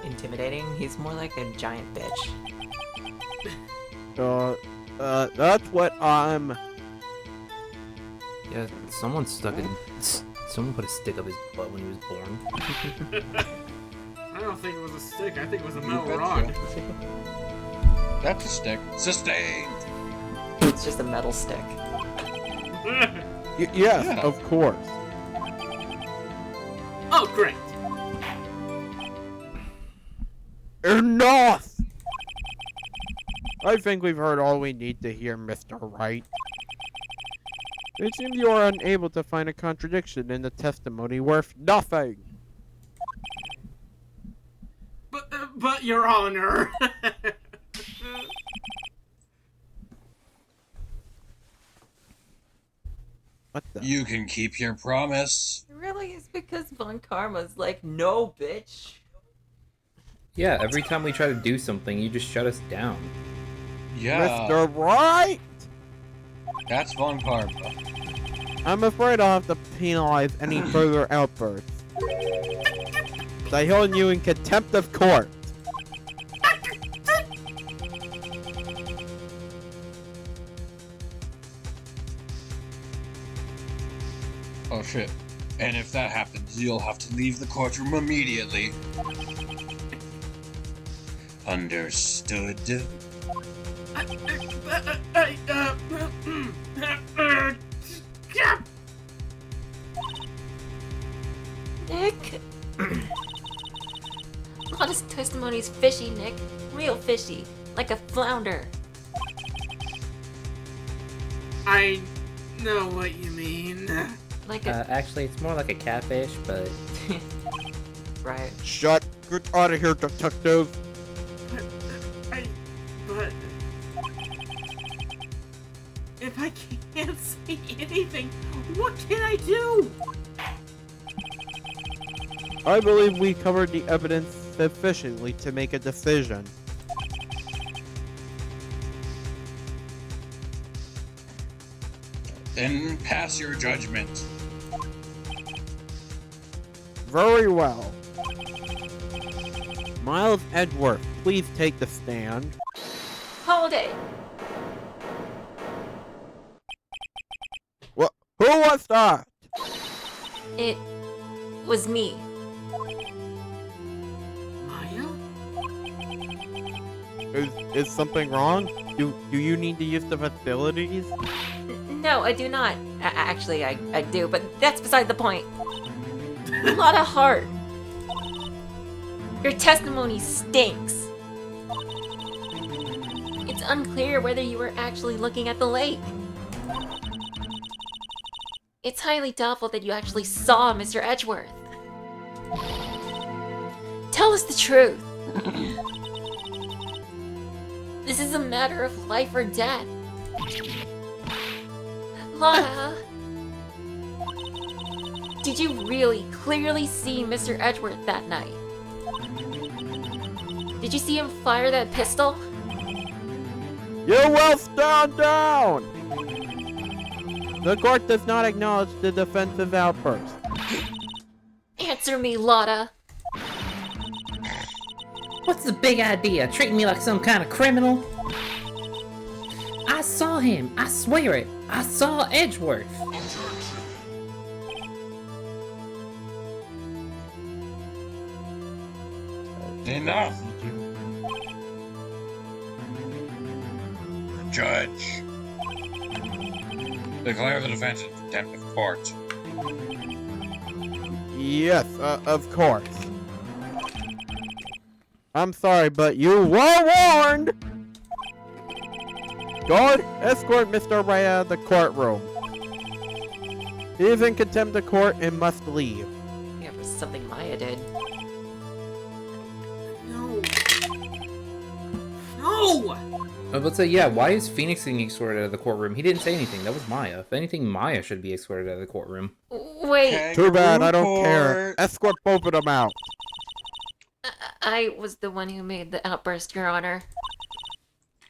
intimidating. He's more like a giant bitch. That's what I'm... Yeah, someone put a stick up his butt when he was born. I don't think it was a stick, I think it was a You metal betcha. rod. That's a stick. Sustained. It's just a metal stick. Yes, Yeah. of course. Oh, great. Enough! I think we've heard all we need to hear, Mr. Wright. It seems you are unable to find a contradiction in the testimony worth nothing. But Your Honor. What the? You can keep your promise. It really is because Von Karma's like, no, bitch. Yeah, every time we try to do something, you just shut us down. Yeah, Mr. Wright! that's Von Karma. I'm afraid I'll have to penalize any further outbursts. I hold you in contempt of court. Oh shit. And if that happens, you'll have to leave the courtroom immediately. Understood? Nick? A lot of testimony's fishy, Nick. Real fishy. Like a flounder. I know what you mean. Like a... Actually, it's more like a catfish, but right. Shut. Get out of here, detective. But if I can't say anything, what can I do? I believe we covered the evidence sufficiently to make a decision. Then pass your judgment. Very well. Miles Edgeworth, please take the stand. Hold it! What? Who was that? It was me. Maya? Is something wrong? Do you need to use the facilities? No, I do not. Actually, I do, but that's beside the point. A lot of heart. Your testimony stinks. It's unclear whether you were actually looking at the lake. It's highly doubtful that you actually saw Mr. Edgeworth. Tell us the truth. This is a matter of life or death. Lana, did you really clearly see Mr. Edgeworth that night? Did you see him fire that pistol? You will stand down! The court does not acknowledge the defensive outburst. Answer me, Lotta. What's the big idea? Treating me like some kind of criminal? I saw him. I swear it. I saw Edgeworth. Enough! Judge. Declare the defense in contempt of court. Yes, of course. I'm sorry, but you were warned! Guard, escort Mr. Wright out of the courtroom. He is in contempt of court and must leave. Yeah, it was something Maya did. No. No! I was about to say, yeah, why is Phoenix getting escorted out of the courtroom? He didn't say anything. That was Maya. If anything, Maya should be escorted out of the courtroom. Wait, Too bad, I don't Kangaroo care. court. Escort both of them out. I was the one who made the outburst, Your Honor.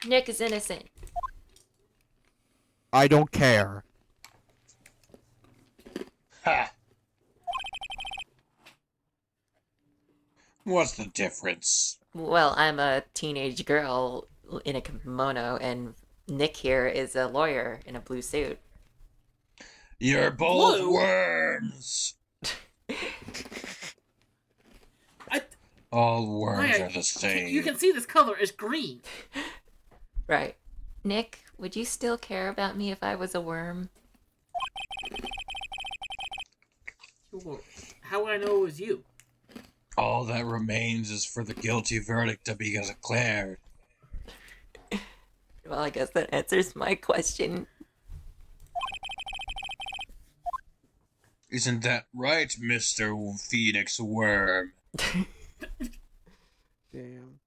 Nick is innocent. I don't care. Ha! What's the difference? Well, I'm a teenage girl in a kimono, and Nick here is a lawyer in a blue suit. You're both Blue? worms! All worms Maya, are the same. you can see this color is green. Right. Nick, would you still care about me if I was a worm? How would I know it was you? All that remains is for the guilty verdict to be declared. Well, I guess that answers my question. Isn't that right, Mr. Phoenix Worm? Damn.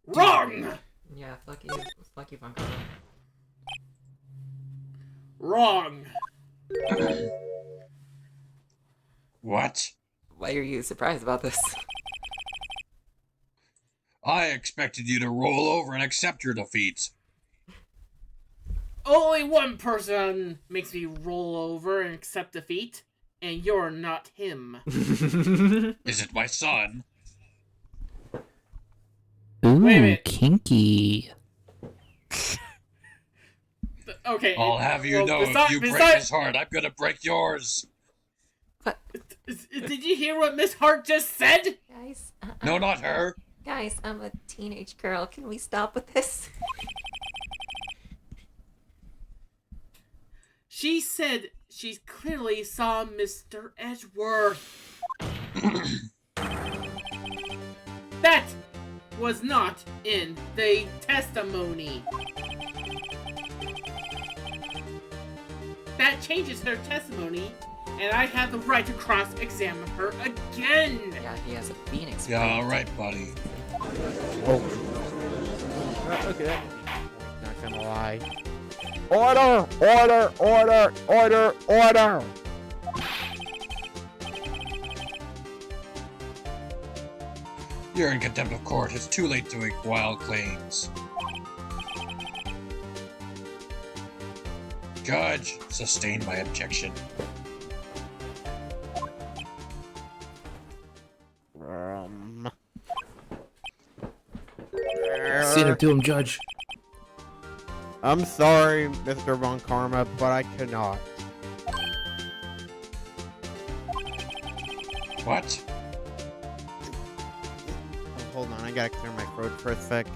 Wrong! Yeah, fuck you. Fuck you, Funko. Wrong! What? Why are you surprised about this? I expected you to roll over and accept your defeat. Only one person makes me roll over and accept defeat, and you're not him. Is it my son? Ooh, Wait a minute. kinky. Okay. I'll have you know if you break his heart, I'm gonna break yours. Did you hear what Miss Hart just said? Guys, No, not her. guys, I'm a teenage girl. Can we stop with this? She said she clearly saw Mr. Edgeworth. That was not in the testimony. That changes her testimony, and I have the right to cross-examine her again. Yeah, he has a phoenix. Yeah, alright, buddy. Oh. Okay. Not gonna lie. Order! Order! Order! Order! Order! You're in contempt of court. It's too late to make wild claims. Judge, sustain my objection. See it to him, Judge. I'm sorry, Mr. Von Karma, but I cannot. What? Oh, hold on, I gotta clear my throat for a sec.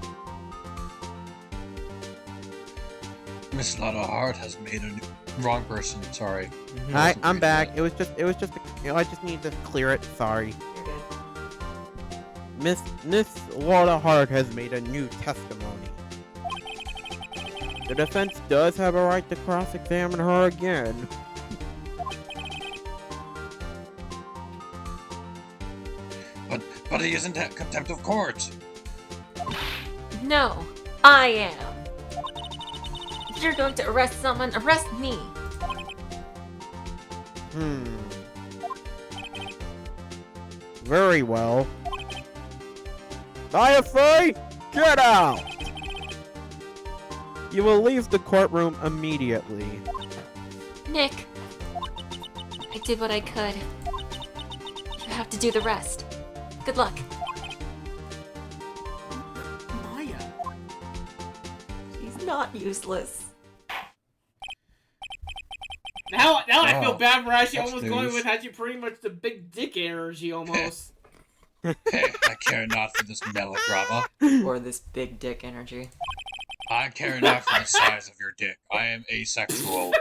Miss Lotta Hart has made a new... Wrong person, sorry. Hi, I'm back. It was just I just need to clear it. Sorry. You're good. Miss Lotta Hart has made a new testimony. The defense does have a right to cross-examine her again. But he isn't at contempt of court. No, I am. If you're going to arrest someone, arrest me. Very well. IFA, get out! You will leave the courtroom immediately. Nick, I did what I could. You have to do the rest. Good luck. Maya. She's not useless. Now I feel Oh, bad for actually that's almost going news. with actually pretty much the big dick energy almost. I care not for this melodrama. Or this big dick energy. I care not for the size of your dick. I am asexual.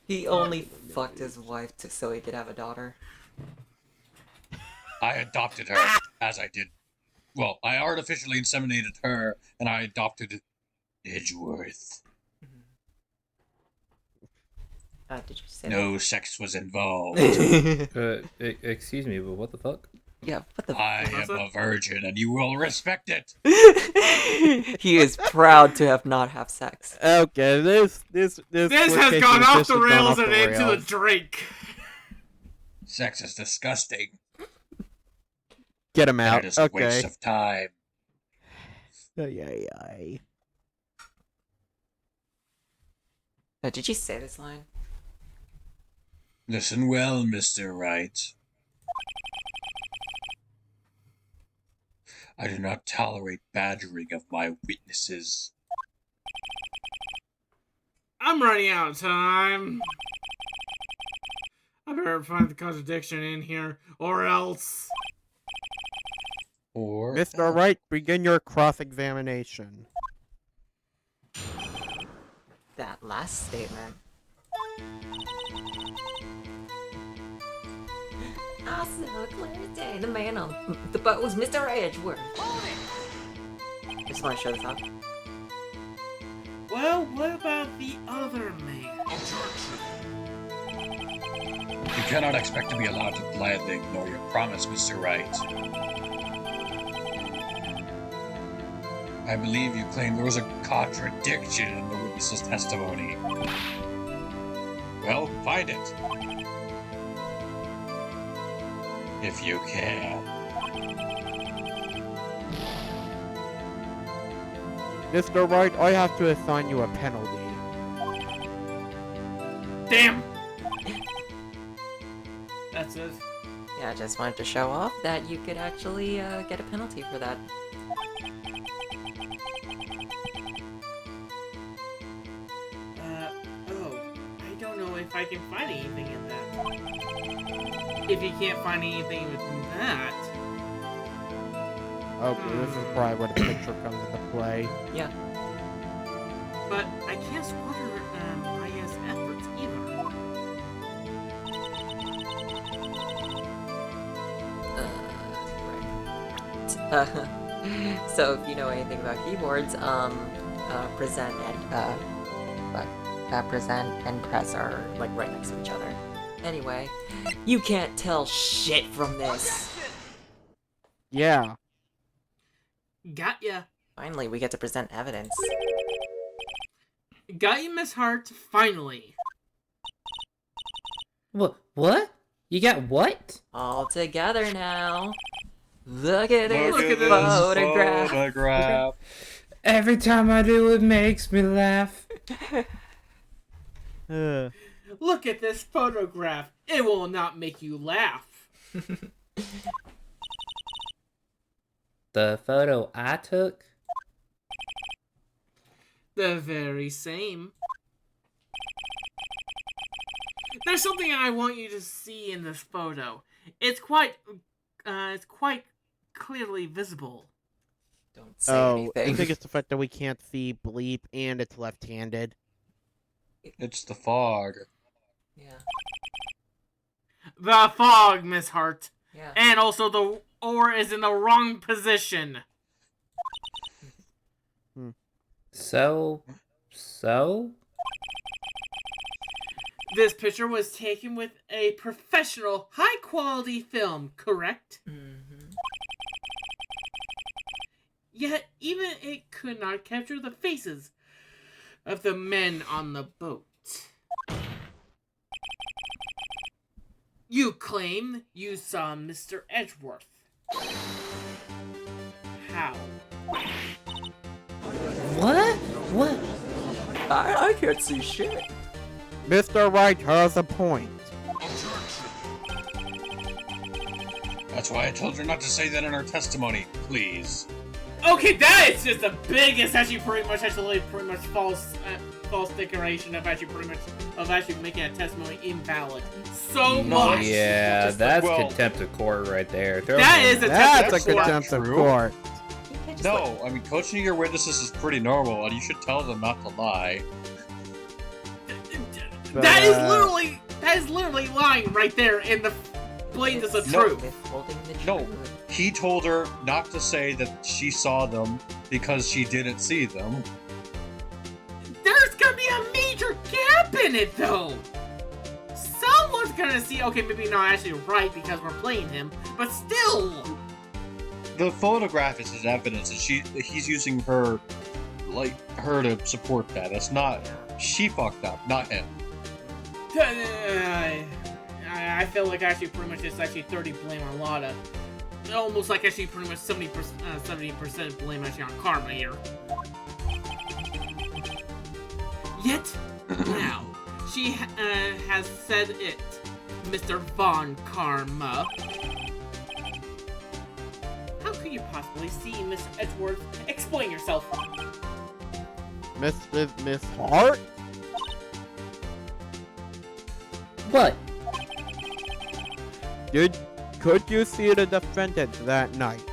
He only fucked his wife so he could have a daughter. I adopted her, as I did. Well, I artificially inseminated her, and I adopted Edgeworth. Did you say No sex was involved. that? Excuse me, but what the fuck? Yeah, what the I am a virgin, and you will respect it. He is proud to have not have sex. Okay, this This quotation has has gone off just the gone rails off and the into the rails. drink. Sex is disgusting. Get him And out. it is a Okay. waste of time. Ay. Did you say this line? Listen well, Mr. Wright. I do not tolerate badgering of my witnesses. I'm running out of time. I better find the contradiction in here, or else. Or Mr. Wright, begin your cross-examination. That last statement. I saw clear as day. The man on the boat was Mr. Edgeworth. Just want to show this off. Well, what about the other man? you cannot expect to be allowed to gladly ignore your promise, Mr. Wright. I believe you claim there was a contradiction in the witness's testimony. Well, find it. If you can. Mr. Wright, I have to assign you a penalty. Damn! That's it. Yeah, I just wanted to show off that you could actually get a penalty for that. Oh, I don't know if I can find anything in that. If you can't find anything within that. Okay, this is probably where the picture comes into play. Yeah. But I can't squander Maya's efforts either. Right. So if you know anything about keyboards, present and press are like right next to each other. Anyway, you can't tell shit from this. Yeah. Got ya. Finally, we get to present evidence. Got you, Miss Hart, finally. What? You got what? All together now. Look at this Look at this photograph. photograph. Every time I do, it makes me laugh. Look at this photograph. It will not make you laugh. The photo I took? The very same. There's something I want you to see in this photo. It's quite clearly visible. Don't say Oh, I anything. think it's the fact that we can't see bleep and it's left-handed. It's the fog. Yeah. The fog, Miss Hart. Yeah. And also the ore is in the wrong position. So? This picture was taken with a professional, high-quality film, correct? Mm-hmm. Yet, even it could not capture the faces of the men on the boat. You claim you saw Mr. Edgeworth. How? What? What? I can't see shit. Mr. Wright has a point. That's why I told her not to say that in her testimony, please. Okay, that is just the biggest, pretty much false declaration of actually making a testimony invalid. So much. Yeah, Just that's well- contempt of court right there. Throw That him is in. a That's a That's not contempt of true. court. You can't just No, I mean, coaching your witnesses is pretty normal, and you should tell them not to lie. That is literally lying right there in the blatant of No. truth. Withholding the No. truth. He told her not to say that she saw them because she didn't see them. There's gonna be a major gap in it, though. Someone's gonna see. Okay, maybe not actually right because we're playing him, but still. The photograph is his evidence, and he's using her, her to support that. That's not. She fucked up, not him. I feel like actually pretty much it's actually 30 blame on Lada. Almost like actually pretty much 70% blame actually on Karma here. Yet, now, she has said it, Mr. Von Karma. How could you possibly see Mr. Edgeworth? Explain yourself. Miss Hart? What? Could you see the defendant that night?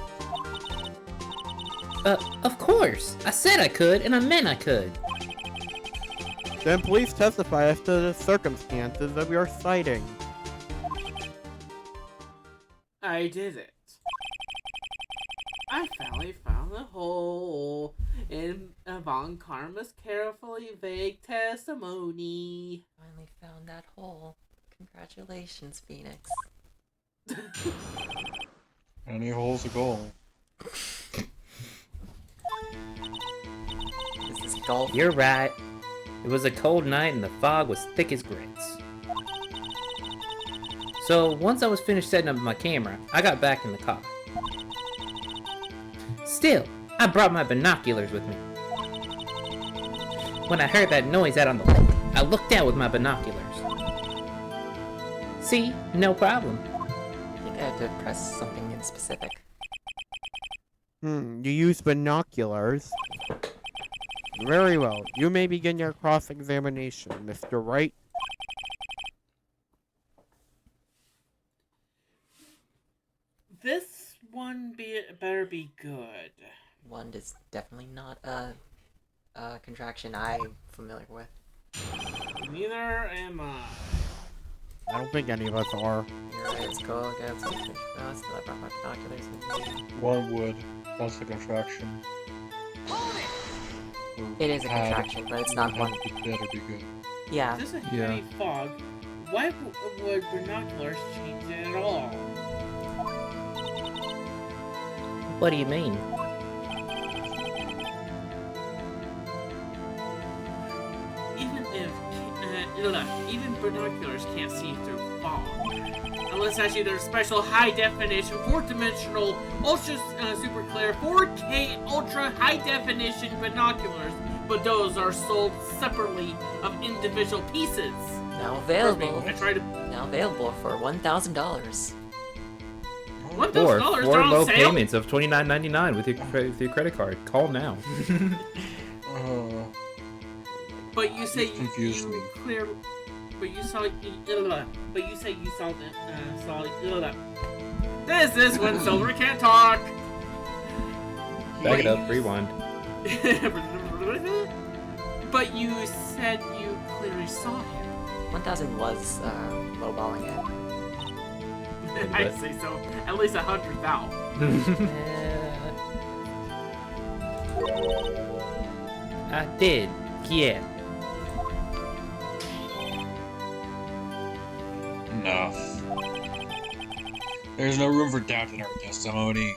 Of course. I said I could, and I meant I could. Then please testify as to the circumstances of your sighting. I did it. I finally found the hole in Von Karma's carefully vague testimony. Finally found that hole. Congratulations, Phoenix. Any hole's a goal. This is golf. You're right. It was a cold night and the fog was thick as grits. So once I was finished setting up my camera, I got back in the car. Still, I brought my binoculars with me. When I heard that noise out on the lake, I looked out with my binoculars. See? No problem. I think I had to press something in specific. You use binoculars. Very well. You may begin your cross-examination, Mr. Wright. This one better be good. One is definitely not a contraction I'm familiar with. Neither am I. I don't think any of us are. Here it is. Go against the fish fast. I brought my binoculars with me. One would. That's the contraction. It is a contraction, but it's not one. It better be good. Yeah. This is a Yeah. heavy fog. Why would binoculars change it at all? What do you mean? Even binoculars can't see through fog. Unless actually they're special high definition, 4-dimensional, ultra super clear, 4K ultra high definition binoculars, but those are sold separately of individual pieces. Now Trust me, available. I tried to. Now available for $1,000. What Or those four dollars are on low sale? payments of $29.99 with your credit card. Call now. But you say You've confused you me. clear. But you saw. But you say you saw the. This when Silver can't talk. Back it up. Rewind. But you said you clearly saw him. 1,000 was lowballing it. I'd say so. At least 100,000. I did, yeah. Enough. There's no room for doubt in our testimony.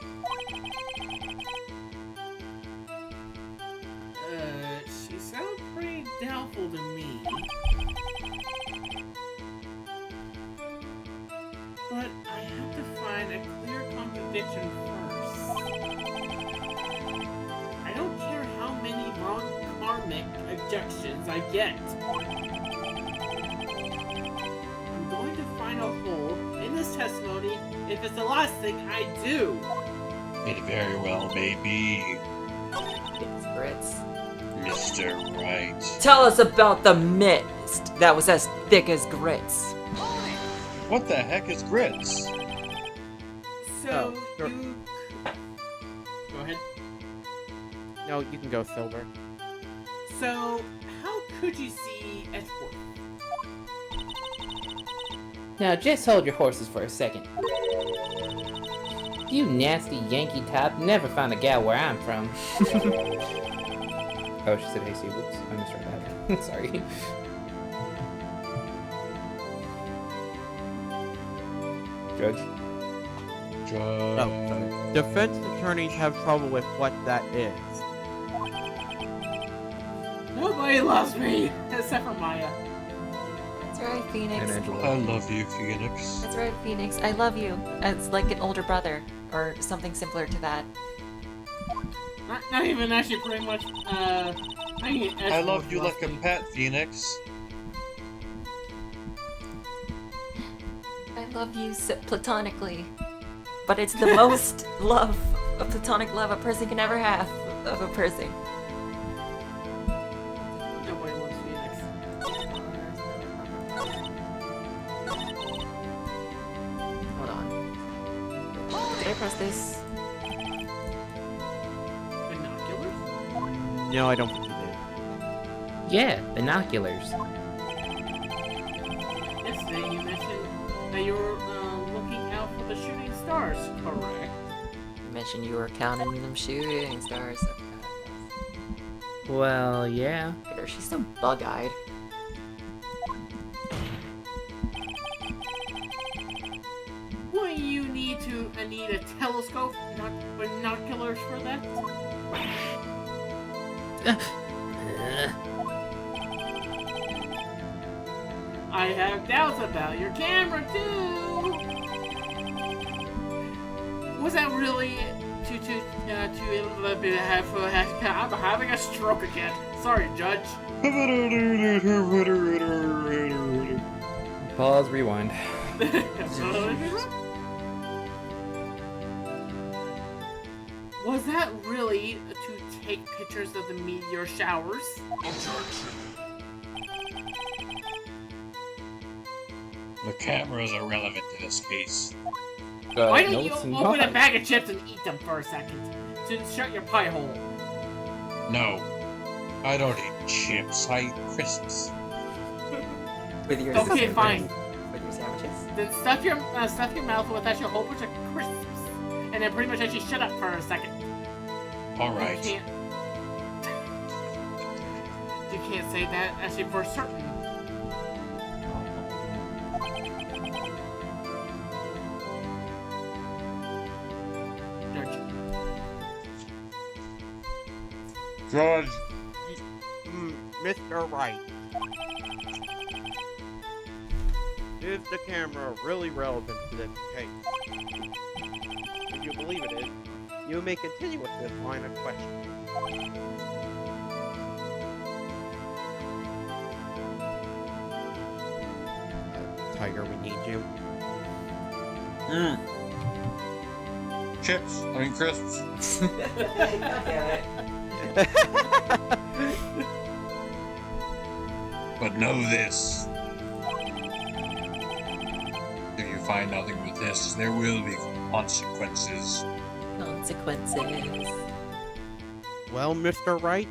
She sounded pretty doubtful to me. But I have to find a clear contradiction first. I don't care how many wrong karmic objections I get. I'm going to find a hole in this testimony if it's the last thing I do. It very well may be, It's grits. Mr. Wright. Tell us about the mist that was as thick as grits. What the heck is grits? So, Oh, sure. you... Go ahead. No, you can go Silver. So, how could you see Edgeworth? Now just hold your horses for a second. You nasty Yankee type never found a gal where I'm from. Oh, she said hasty. Whoops. I misread that. Sorry. Judge. Oh, defense attorneys have trouble with what that is. Nobody loves me, except for Maya. That's right, Phoenix. And Angela. I love you, Phoenix. That's right, Phoenix. I love you. It's like an older brother, or something similar to that. Not even actually pretty much, I love you like a me. pet, Phoenix. I love you platonically. But it's the most love, a platonic love a person can ever have of a person. Nobody loves Phoenix. Hold on. Did I press this? Binoculars? No, I don't think you did. Yeah, binoculars. Yesterday you mentioned that you were looking out for the shooting stars, correct? You mentioned you were counting them shooting stars. Well, yeah. Look at her, she's so bug-eyed. Wouldn't you need a telescope, not binoculars for that? I have doubts about your camera too. Was that really I'm having a stroke again. Sorry, Judge. Pause. Rewind. Was that really to take pictures of the meteor showers? The cameras are relevant to this case. Why don't no, you it's open not. a bag of chips and eat them for a second to shut your pie hole? No, I don't eat chips. I eat crisps. With your Okay, fine. With your sandwiches. Then stuff your mouth with actually a whole bunch of crisps, and then pretty much actually shut up for a second. All right. You can't say that actually for certain. Judge. Mr. Wright. Is the camera really relevant to this case? If you believe it is, you may continue with this line of questioning. Tiger, we need you. Chips. I mean crisps. God damn it. But know this. If you find nothing with this, there will be consequences. Consequences. Well, Mr. Wright,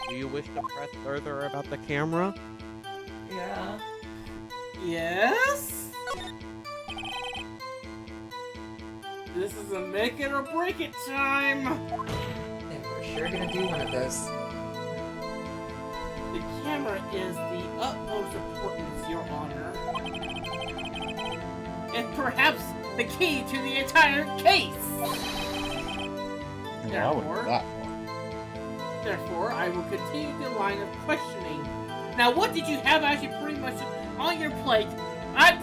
do you wish to press further about the camera? Yeah. Yes? This is a make it or break it time! And we're sure gonna do one of those. The camera is the utmost importance, Your Honor. And perhaps the key to the entire case! Yeah, I would do that. Therefore, I will continue the line of questioning. Now, what did you have actually pretty much on your plate at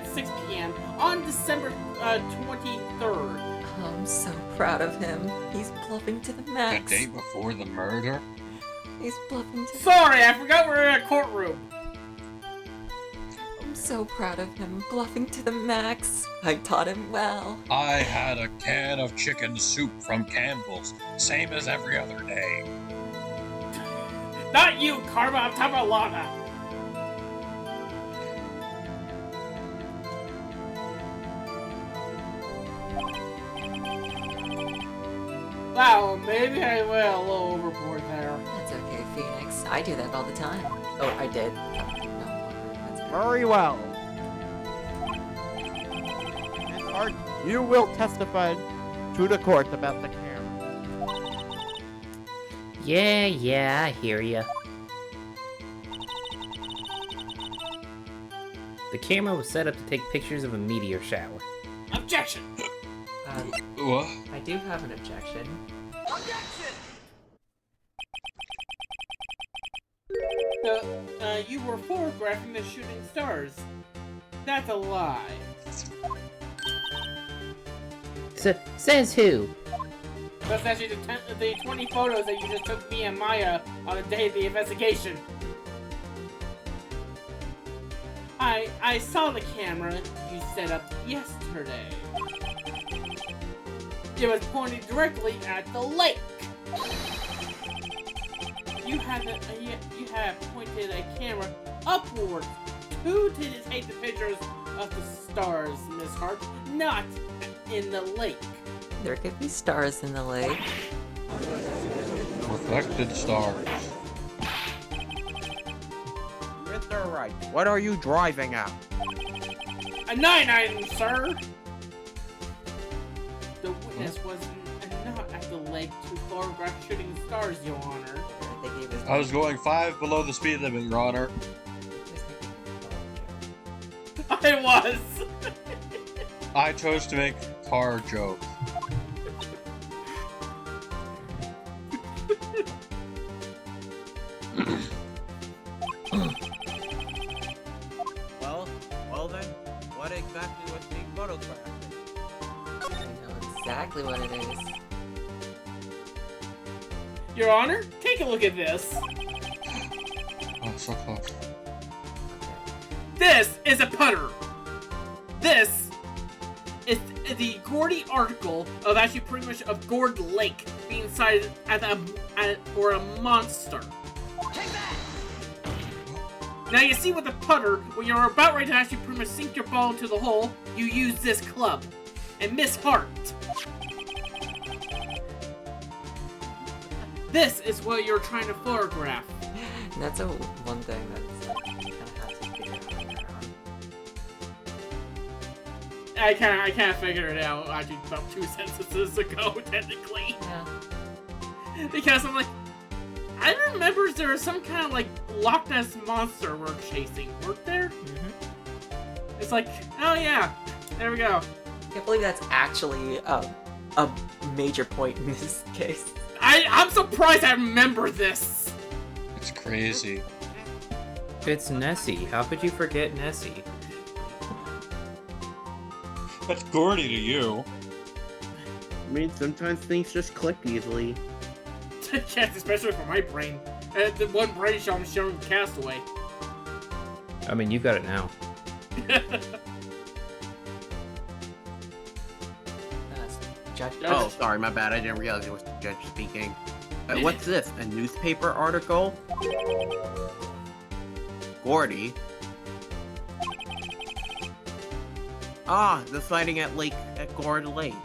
6 p.m. on December 23rd? I'm so proud of him. He's bluffing to the The max. day before the murder? He's bluffing to Sorry, I forgot we're in a courtroom. I'm so proud of him. Bluffing to the max. I taught him well. I had a can of chicken soup from Campbell's, same as every other day. Not you, Karma, I'm talking about Lana. Wow, maybe I went a little overboard there. That's okay, Phoenix. I do that all the time. Oh, I did. No, that's good. Very well. Miss Hart, you will testify to the court about the camera. Yeah, I hear ya. The camera was set up to take pictures of a meteor shower. Objection! What? I do have an objection. You were photographing the shooting stars. That's a lie. Says who? That's actually the 20 photos that you just took me and Maya on the day of the investigation. I saw the camera you set up yesterday. It was pointed directly at the lake. You had pointed a camera upwards to take the pictures of the stars, Miss Hart, not in the lake. There could be stars in the lake. Reflected stars. Mr. Wright, what are you driving at? A 9-item, sir! The witness was not at the lake to photograph shooting stars, Your Honor. I think he was. I was going 5 below the speed limit, Your Honor. I was! I chose to make car joke. Well then, what exactly was being photographed? I know exactly what it is. Your Honor, take a look at this. Oh, so close. This is a putter. This is the Gordy article of actually pretty much of Gord Lake being cited for a monster. Now you see with the putter, when you're about ready to actually pretty much sink your ball into the hole, you use this club. And Miss Hart. This is what you're trying to photograph. And that's one thing that's kind of have to figure out on your own. I can't figure it out actually about 2 sentences ago, technically. Yeah. Because I'm like, I remember there was some kind of like Loch Ness monster we're chasing, weren't there? Mm-hmm. It's like, oh yeah, there we go. I can't believe that's actually a major point in this case. I'm surprised I remember this. It's crazy. It's Nessie. How could you forget Nessie? That's Gordy to you. I mean, sometimes things just click easily. Yes, especially for my brain. The one brain shell I'm showing Castaway. I mean, you've got it now. Judge. Oh, sorry, my bad. I didn't realize it was the judge speaking. What's this? A newspaper article? Gordy? Ah, the sighting at Gord Lake.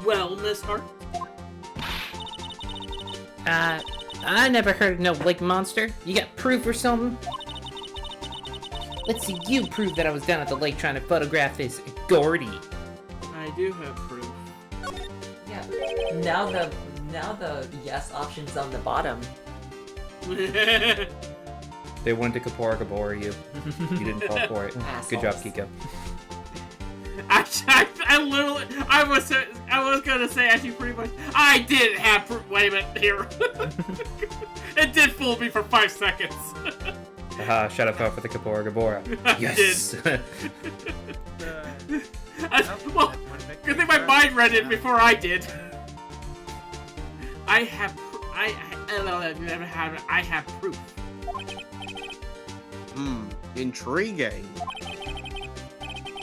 Well, Miss Hart? I never heard of no lake monster. You got proof or something? Let's see you prove that I was down at the lake trying to photograph this Gordy. I do have proof. Yeah. Now the yes option's on the bottom. They wanted to Kapora Gabora you. You didn't fall for it. Good job, Assholes. Kiko. I literally, I was gonna say actually pretty much, I did have proof. Wait a minute, here. It did fool me for 5 seconds. Haha, shut up for the Kapora Gabora. I Yes! Well, good thing my mind read it before I did. I have proof. Intriguing.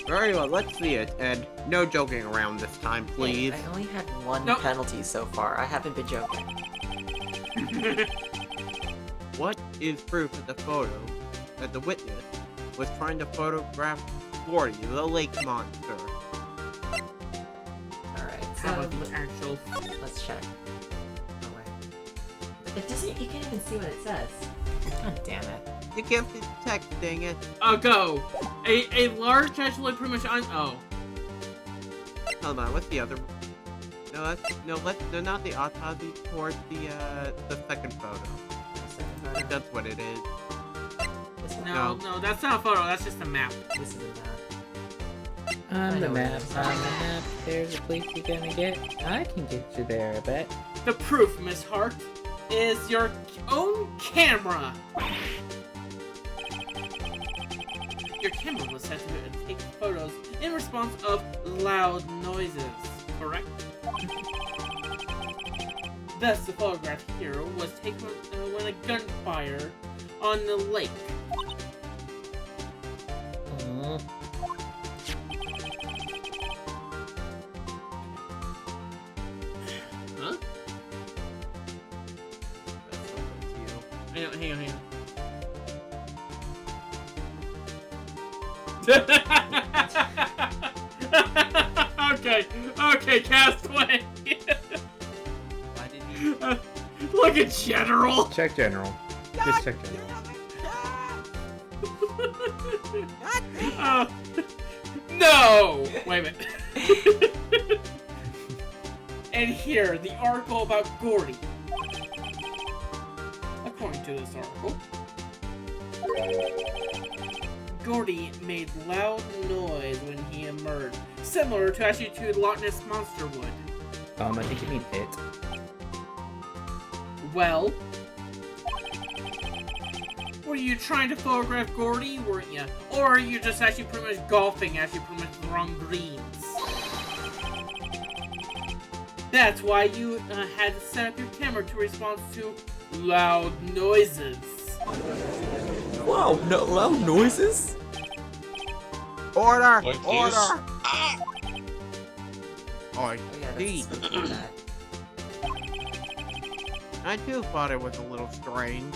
Very well, let's see it, and no joking around this time, please. I only had one Nope. penalty so far. I haven't been joking. What is proof of the photo that the witness was trying to photograph Gordy, the lake monster? Alright, How so about the actual? let's check. Oh wait. It doesn't, you can't even see what it says. God damn it. You can't see the text, dang it. Go. A large actually pretty much on. Oh. Hold on, what's the other? No, no, not the autopsy. Towards the second photo. I think that's what it is. This is No, that's not a photo. That's just a map. This is a map. On I the know map, what it is. on the map, there's a place you're gonna get. I can get you there, I bet. The proof, Miss Hart, is your own camera. Your camera was set to take photos in response of loud noises, correct? Thus, the photograph here was taken when a gunfire on the lake. Huh? Hang on. Okay, Castaway. Why did he? Look at General. Check general. Just check general. No! Wait a minute. And here, the article about Gordy. According to this article, Gordy made loud noise when he emerged, similar to actually to Loch Ness Monster would. I think you mean it. Well, were you trying to photograph Gordy, weren't you? Or are you just actually pretty much golfing, actually pretty much the wrong greens? That's why you had to set up your camera to respond to loud noises. Wow, no loud noises? Order! Like this? Order! Oh, Oh yeah, see. that's that. I too thought it was a little strange.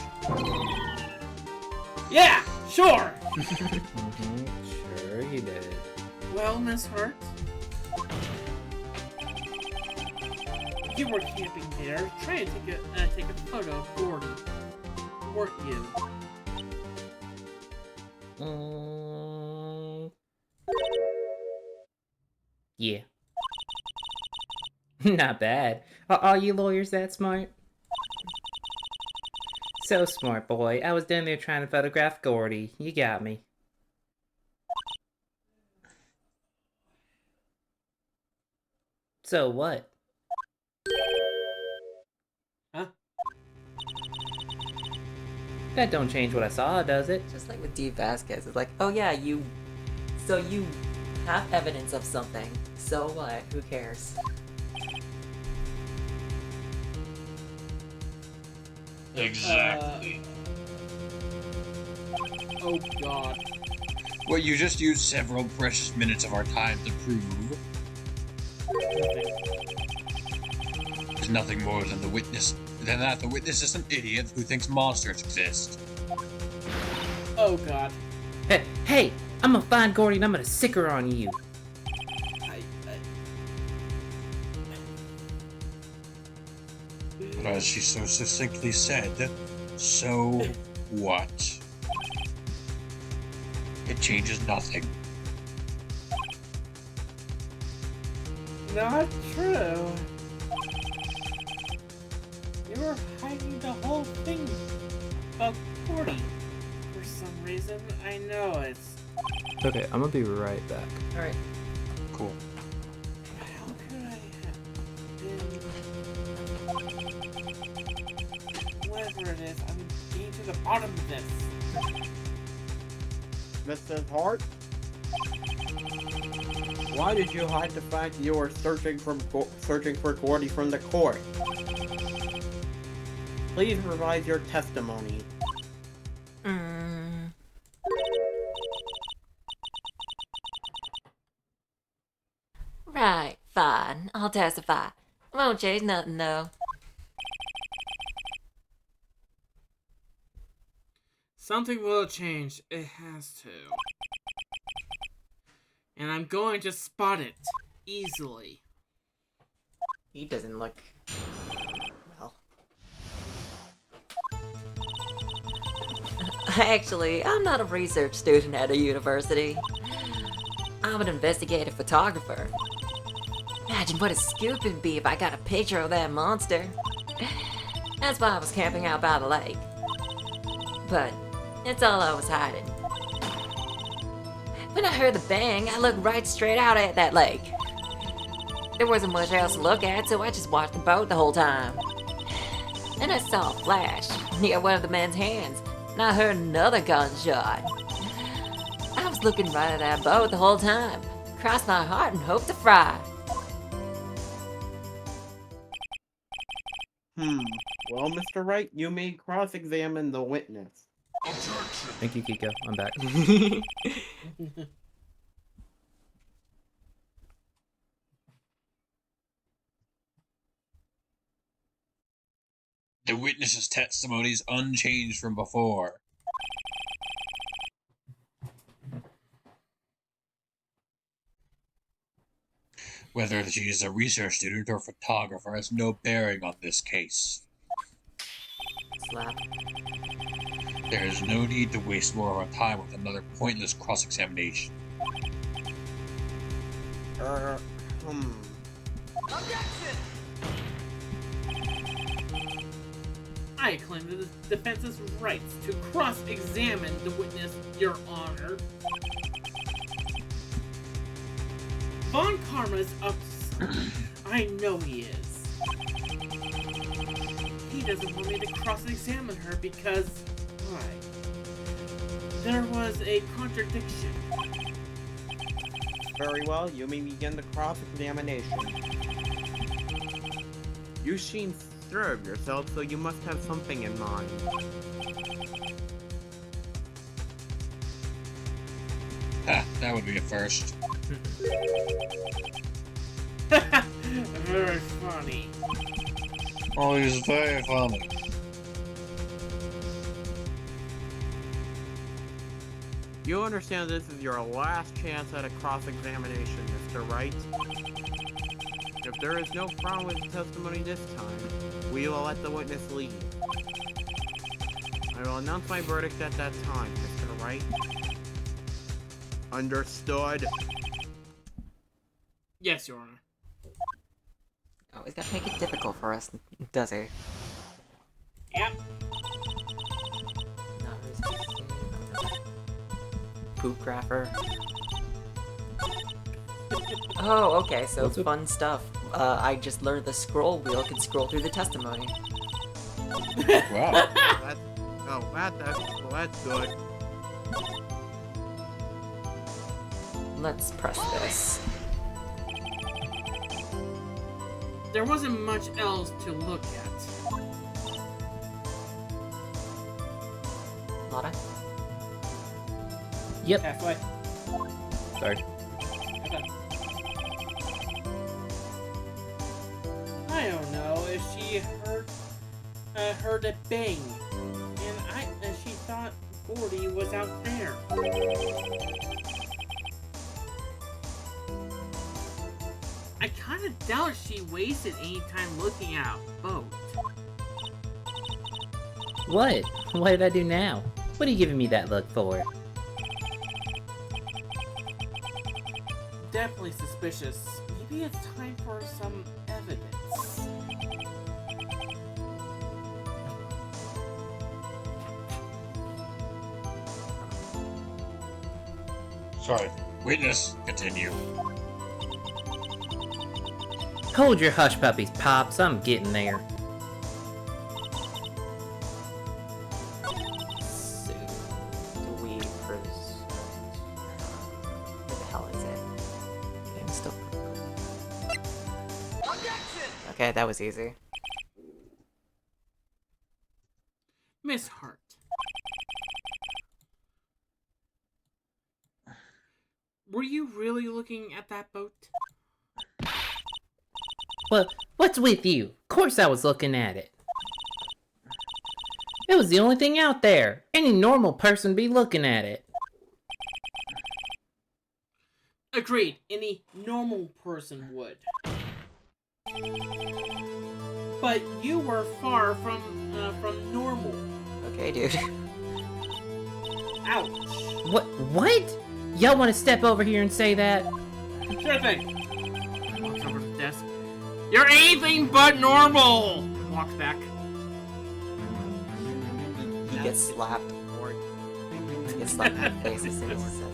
Yeah, sure! Sure you did. Well, Miss Hart, you were camping there, trying to take a photo of Gordy, weren't you? Yeah. Not bad. Are all you lawyers that smart? So smart, boy. I was down there trying to photograph Gordy. You got me. So what? Huh? That don't change what I saw, does it? Just like with D. Vasquez, it's like, oh yeah, you have evidence of something. So what? Who cares? Exactly. Oh God. Well, you just used several precious minutes of our time to prove there's nothing more than the witness. Than that, the witness is an idiot who thinks monsters exist. Oh God. Hey, I'm gonna find Gordy and I'm gonna sick her on you. But as she so succinctly said, so what? It changes nothing. Not true. You were hiding the whole thing about 40. For some reason, I know it's... Okay, I'm gonna be right back. Alright. Cool. How could I have been... Whatever it is, I'm getting to the bottom of this. Mrs. Hart? Why did you hide the fact you were searching for Gordy from the court? Please revise your testimony. Right, fine. I'll testify. Won't change nothing, though. Something will change. It has to. And I'm going to spot it. Easily. He doesn't look... well... Actually, I'm not a research student at a university. I'm an investigative photographer. Imagine what a scoop it'd be if I got a picture of that monster. That's why I was camping out by the lake. But it's all I was hiding. When I heard the bang, I looked right straight out at that lake. There wasn't much else to look at, so I just watched the boat the whole time. Then I saw a flash near one of the men's hands, and I heard another gunshot. I was looking right at that boat the whole time. Crossed my heart and hoped to fry. Well, Mr. Wright, you may cross-examine the witness. Thank you, Kiko. I'm back. The witness's testimony is unchanged from before. Whether she is a research student or photographer has no bearing on this case. Slap. There is no need to waste more of our time with another pointless cross-examination. I claim the defense's rights to cross-examine the witness, Your Honor. Von Karma's up to something. I know he is. He doesn't want me to cross-examine her because... why? There was a contradiction. Very well, you may begin the cross-examination. You seem sure of yourself, so you must have something in mind. Ha, that would be a first. Very funny. Oh, he's very funny. You understand this is your last chance at a cross-examination, Mr. Wright. If there is no problem with the testimony this time, we will let the witness leave. I will announce my verdict at that time, Mr. Wright. Understood? Yes, Your Honor. Oh, he's gotta make it difficult for us, does he? Yep. Poop grapher. Oh, okay, so What's it? fun stuff. I just learned the scroll wheel can scroll through the testimony. Wow. That's good. Let's press this. There wasn't much else to look at. Lotta? Yep. Halfway. Sorry. Okay. I don't know if she heard a bang, and she thought Gordy was out there. I kind of doubt she wasted any time looking at a boat. What? What did I do now? What are you giving me that look for? Definitely suspicious. Maybe it's time for some evidence. Sorry. Witness, continue. Hold your hush puppies, Pops. I'm getting there. So, do we first... What the hell is it? Okay, I'm still... Okay, that was easy. Miss Hart. Were you really looking at that boat? Well, what's with you? Of course I was looking at it. It was the only thing out there. Any normal person would be looking at it. Agreed. Any normal person would. But you were far from normal. Okay, dude. Ouch. What? Y'all want to step over here and say that? Sure thing. Walks over to the desk. You're anything but normal. Walks back. He gets slapped. He gets slapped in the face as soon as he says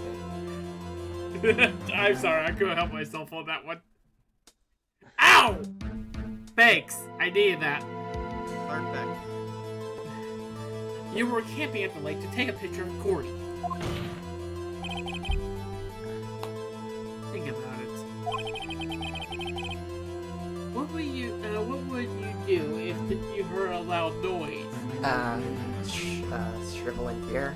it. I'm sorry, I couldn't help myself on that one. Ow! Thanks, I needed that. Learn back. You were camping at the lake to take a picture of Gordy. Think about it. What would you do if you heard a loud noise? Shrivel in fear.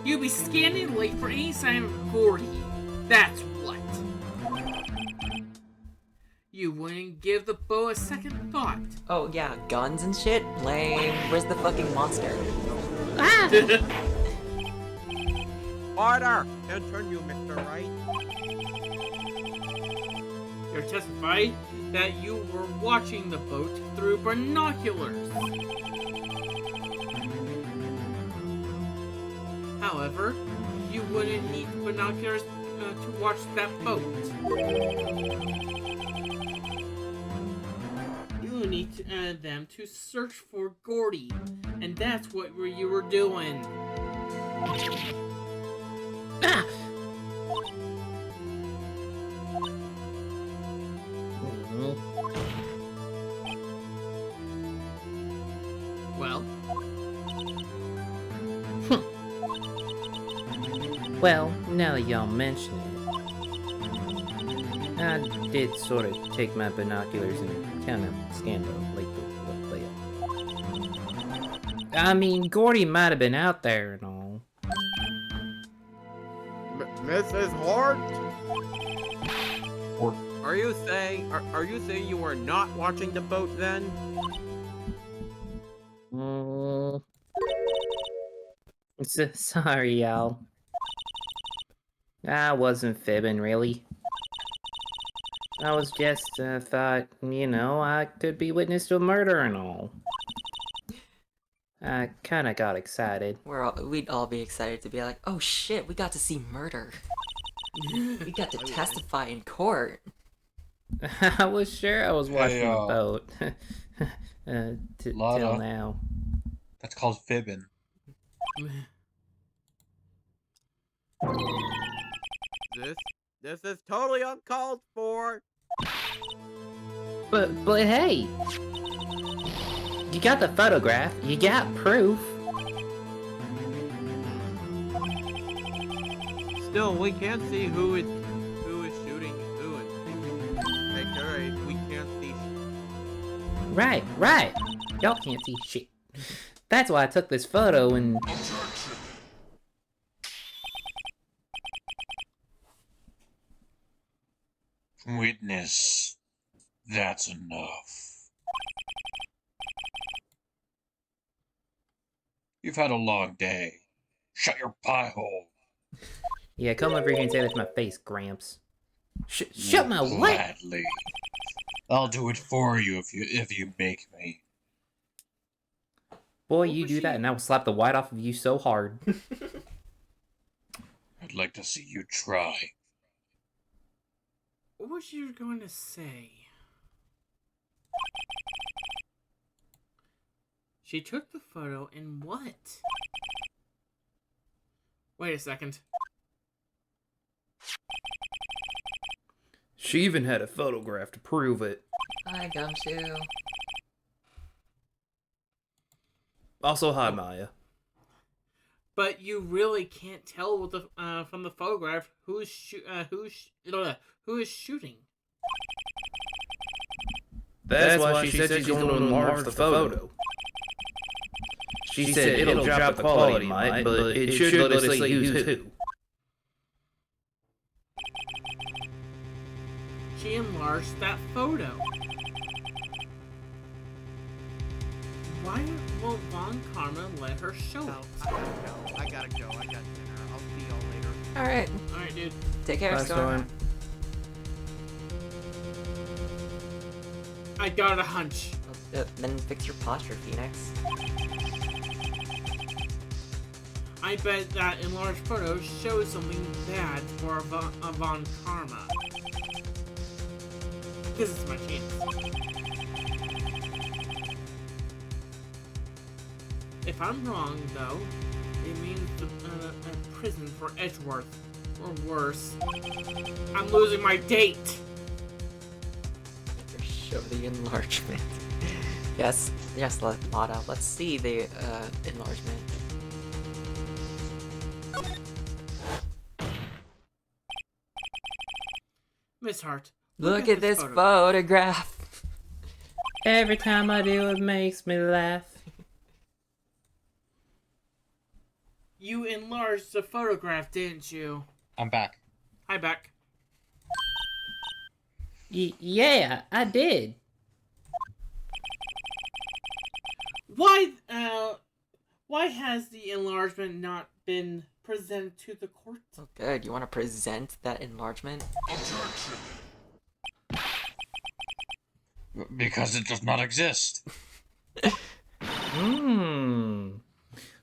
You'd be scanning the lake for any sign of Gordy. That's what. You wouldn't give the bow a second thought. Oh yeah, guns and shit? Lame. Where's the fucking monster? Ah! Order! Continue, Mr. Wright. You're testifying that you were watching the boat through binoculars. However, you wouldn't need binoculars to watch that boat. You need them to search for Gordy, and that's what you were doing. Ah! Well, Well, now that y'all mention it, I did sort of take my binoculars and kind of scan the lake a little bit. I mean, Gordy might have been out there and all. Mrs. Hart? Or Are you saying you were not watching the boat then? Sorry, y'all. I wasn't fibbing, really. I was just, thought, I could be witness to a murder and all. I kinda got excited. We'd all be excited to be like, oh shit, we got to see murder. We got to testify in court. I was sure I was watching the boat. Till Lada. now. that's called fibbing. This is totally uncalled for. But hey! You got the photograph, you got proof. Still, we can't see who is shooting who. Make sure we can't see. Right. Y'all can't see shit. That's why I took this photo and... Witness. That's enough. You've had a long day. Shut your pie hole. Yeah, come over here and say that to my face, Gramps. Shut my what? Gladly. I'll do it for you if you make me. Boy, What you was do that, she- and I will slap the white off of you so hard. I'd like to see you try. What was you going to say? She took the photo and what? Wait a second. She even had a photograph to prove it. Hi, Gumshoe. Also, hi, Maya. But you really can't tell with the from the photograph who is shooting. That's why she said she's going to enlarge the photo. She said it'll drop the quality, Mike, but it should let us say who's who. She enlarged that photo. Why won't Von Karma let her show No, it? I gotta go. I got dinner. I'll see y'all later. Alright, Alright, dude. take care, Bye, Storm. I got a hunch. Then fix your posture, Phoenix. I bet that enlarged photo shows something bad for Von Karma. This is my chance. If I'm wrong, though, it means a prison for Edgeworth. Or worse. I'm losing my date! Show the enlargement. yes, Lotta. Let's see the enlargement. Miss Hart. Look at this photograph. Every time I do, it makes me laugh. You enlarged the photograph, didn't you? I'm back. Hi, Beck. Yeah, I did. Why has the enlargement not been presented to the court? Oh, good. You want to present that enlargement? Because it does not exist.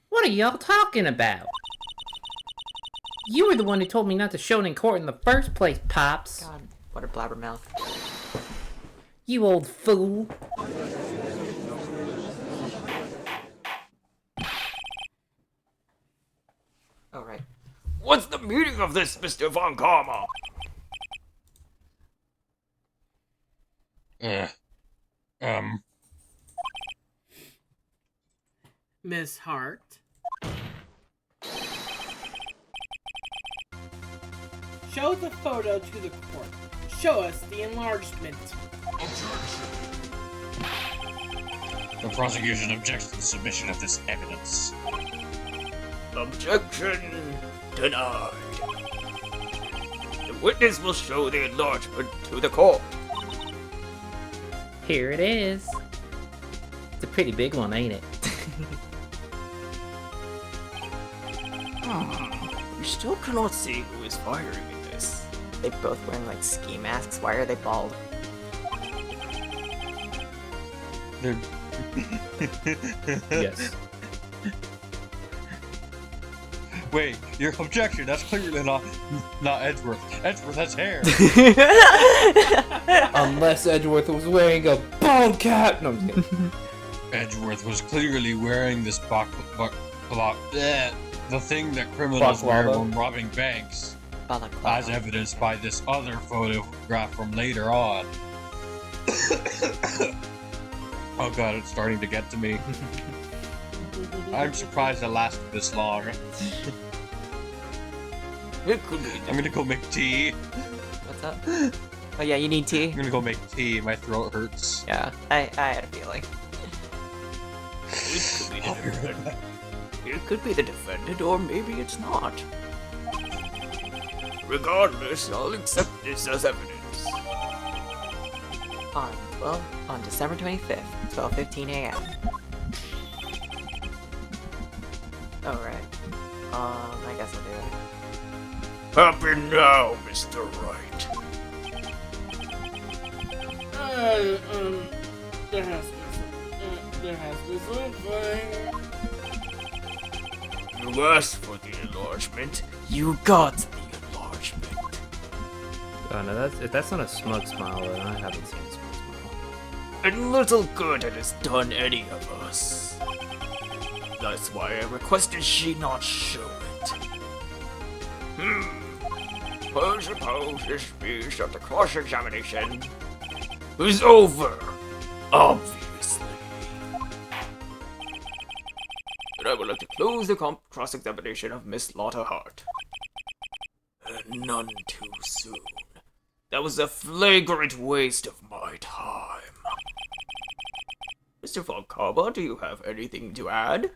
What are y'all talking about? You were the one who told me not to show it in court in the first place, Pops. God, what a blabbermouth. You old fool. Oh, right. What's the meaning of this, Mr. Von Karma? Miss Hart. Show the photo to the court. Show us the enlargement. The prosecution objects to the submission of this evidence. Objection denied. The witness will show the enlargement to the court. Here it is. It's a pretty big one, ain't it? We still cannot see who is firing in this. They both wearing like ski masks. Why are they bald? Yes. Wait, your objection, that's clearly not Edgeworth. Edgeworth has hair. Unless Edgeworth was wearing a bald cap. No, I'm just kidding. Edgeworth was clearly wearing this the thing that criminals wear Baklava. when robbing banks, Balaclava. as evidenced by this other photograph from later on. Oh god, it's starting to get to me. I'm surprised it lasted this long. It could be I'm gonna go make tea. What's up? Oh yeah, you need tea? I'm gonna go make tea. My throat hurts. Yeah, I had a feeling. It could be the defendant, or maybe it's not. Regardless, I'll accept this as evidence. On December 25th, 12:15 a.m. Oh, right. I guess I'll do it. Happen now, Mr. Wright. There has to be something. You asked for the enlargement. You got the enlargement. Oh no, if that's not a smug smile, then I haven't seen a smug smile. And little good it has done any of us. That's why I requested she not show it. I suppose this means that the cross-examination is over. Obviously. But I would like to close the cross-examination of Miss Lotta Hart. None too soon. That was a flagrant waste of my time. Mr. Falcaba, do you have anything to add?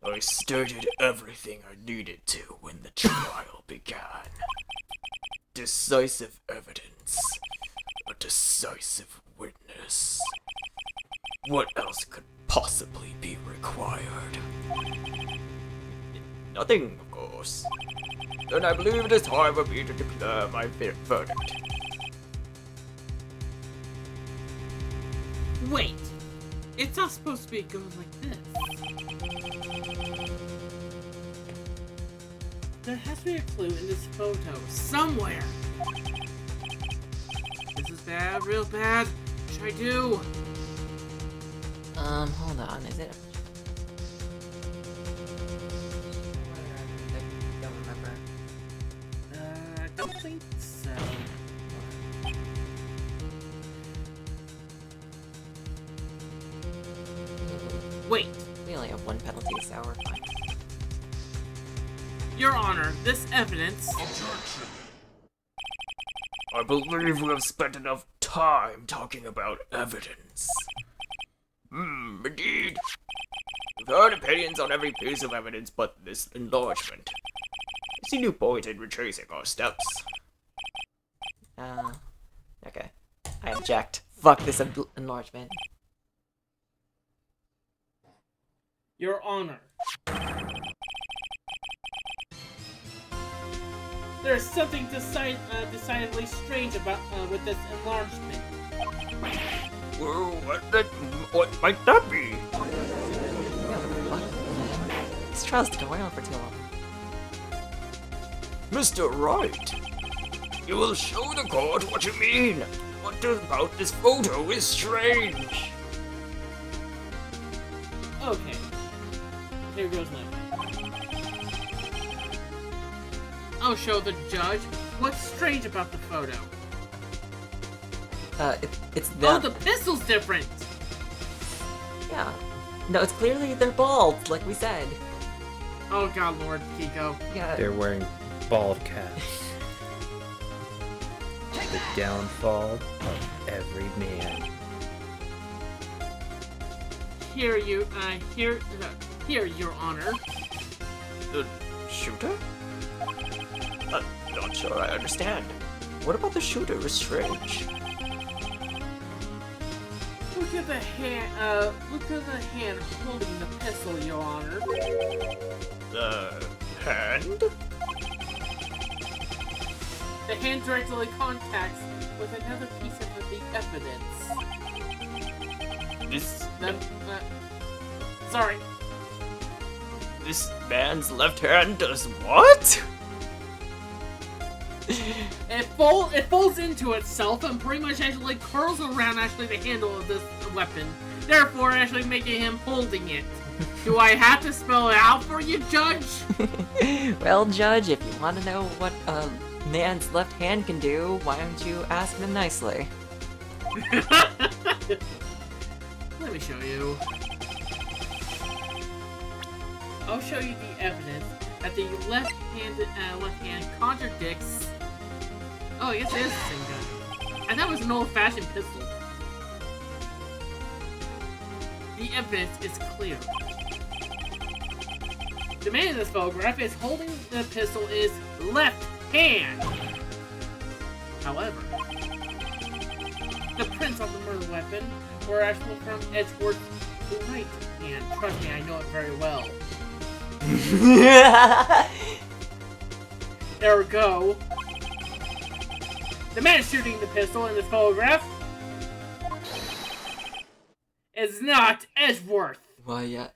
I stated everything I needed to when the trial began. Decisive evidence. A decisive witness. What else could possibly be required? Nothing, of course. Then I believe it is time for me to declare my verdict. Wait, it's not supposed to be going like this. There has to be a clue in this photo somewhere. This is bad, real bad. What should I do? Hold on, is it? I don't remember. I don't think so. Wait, We only have one penalty, so we're fine. Your Honor, this evidence. I believe we have spent enough time talking about evidence. Indeed. We've heard opinions on every piece of evidence but this enlargement. I see no point in retracing our steps. Okay. I object. Fuck this enlargement. Your Honor. There's something decidedly strange about with this enlargement. Well, what might that be? Yeah, what? This trial's been going on for too long. Mr. Wright, you will show the court what you mean. What about this photo is strange? Okay. Here goes nothing. I'll show the judge what's strange about the photo. It's Oh, them. the pistol's different! Yeah. No, it's clearly they're bald, like we said. Oh god, Lord, Kiko. Yeah. They're wearing bald caps. The downfall of every man. Here, Your Honor. The shooter? I'm not sure I understand. What about the shooter is strange? Look at the hand, holding the pistol, Your Honor. The hand? The hand directly contacts with another piece of the evidence. Sorry. This man's left hand does what? It folds into itself and pretty much actually curls around the handle of this weapon, therefore actually making him holding it. Do I have to spell it out for you, Judge? Well, Judge, if you want to know what a man's left hand can do, why don't you ask him nicely? Let me show you. I'll show you the evidence that the left hand contradicts. Oh, I guess it is the same gun. And that was an old-fashioned pistol. The evidence is clear. The man in this photograph is holding the pistol in his left hand. However, the prints on the murder weapon were actually from Edgeworth's right hand. Trust me, I know it very well. There we go. The man shooting the pistol in this photograph is not Edgeworth. Why,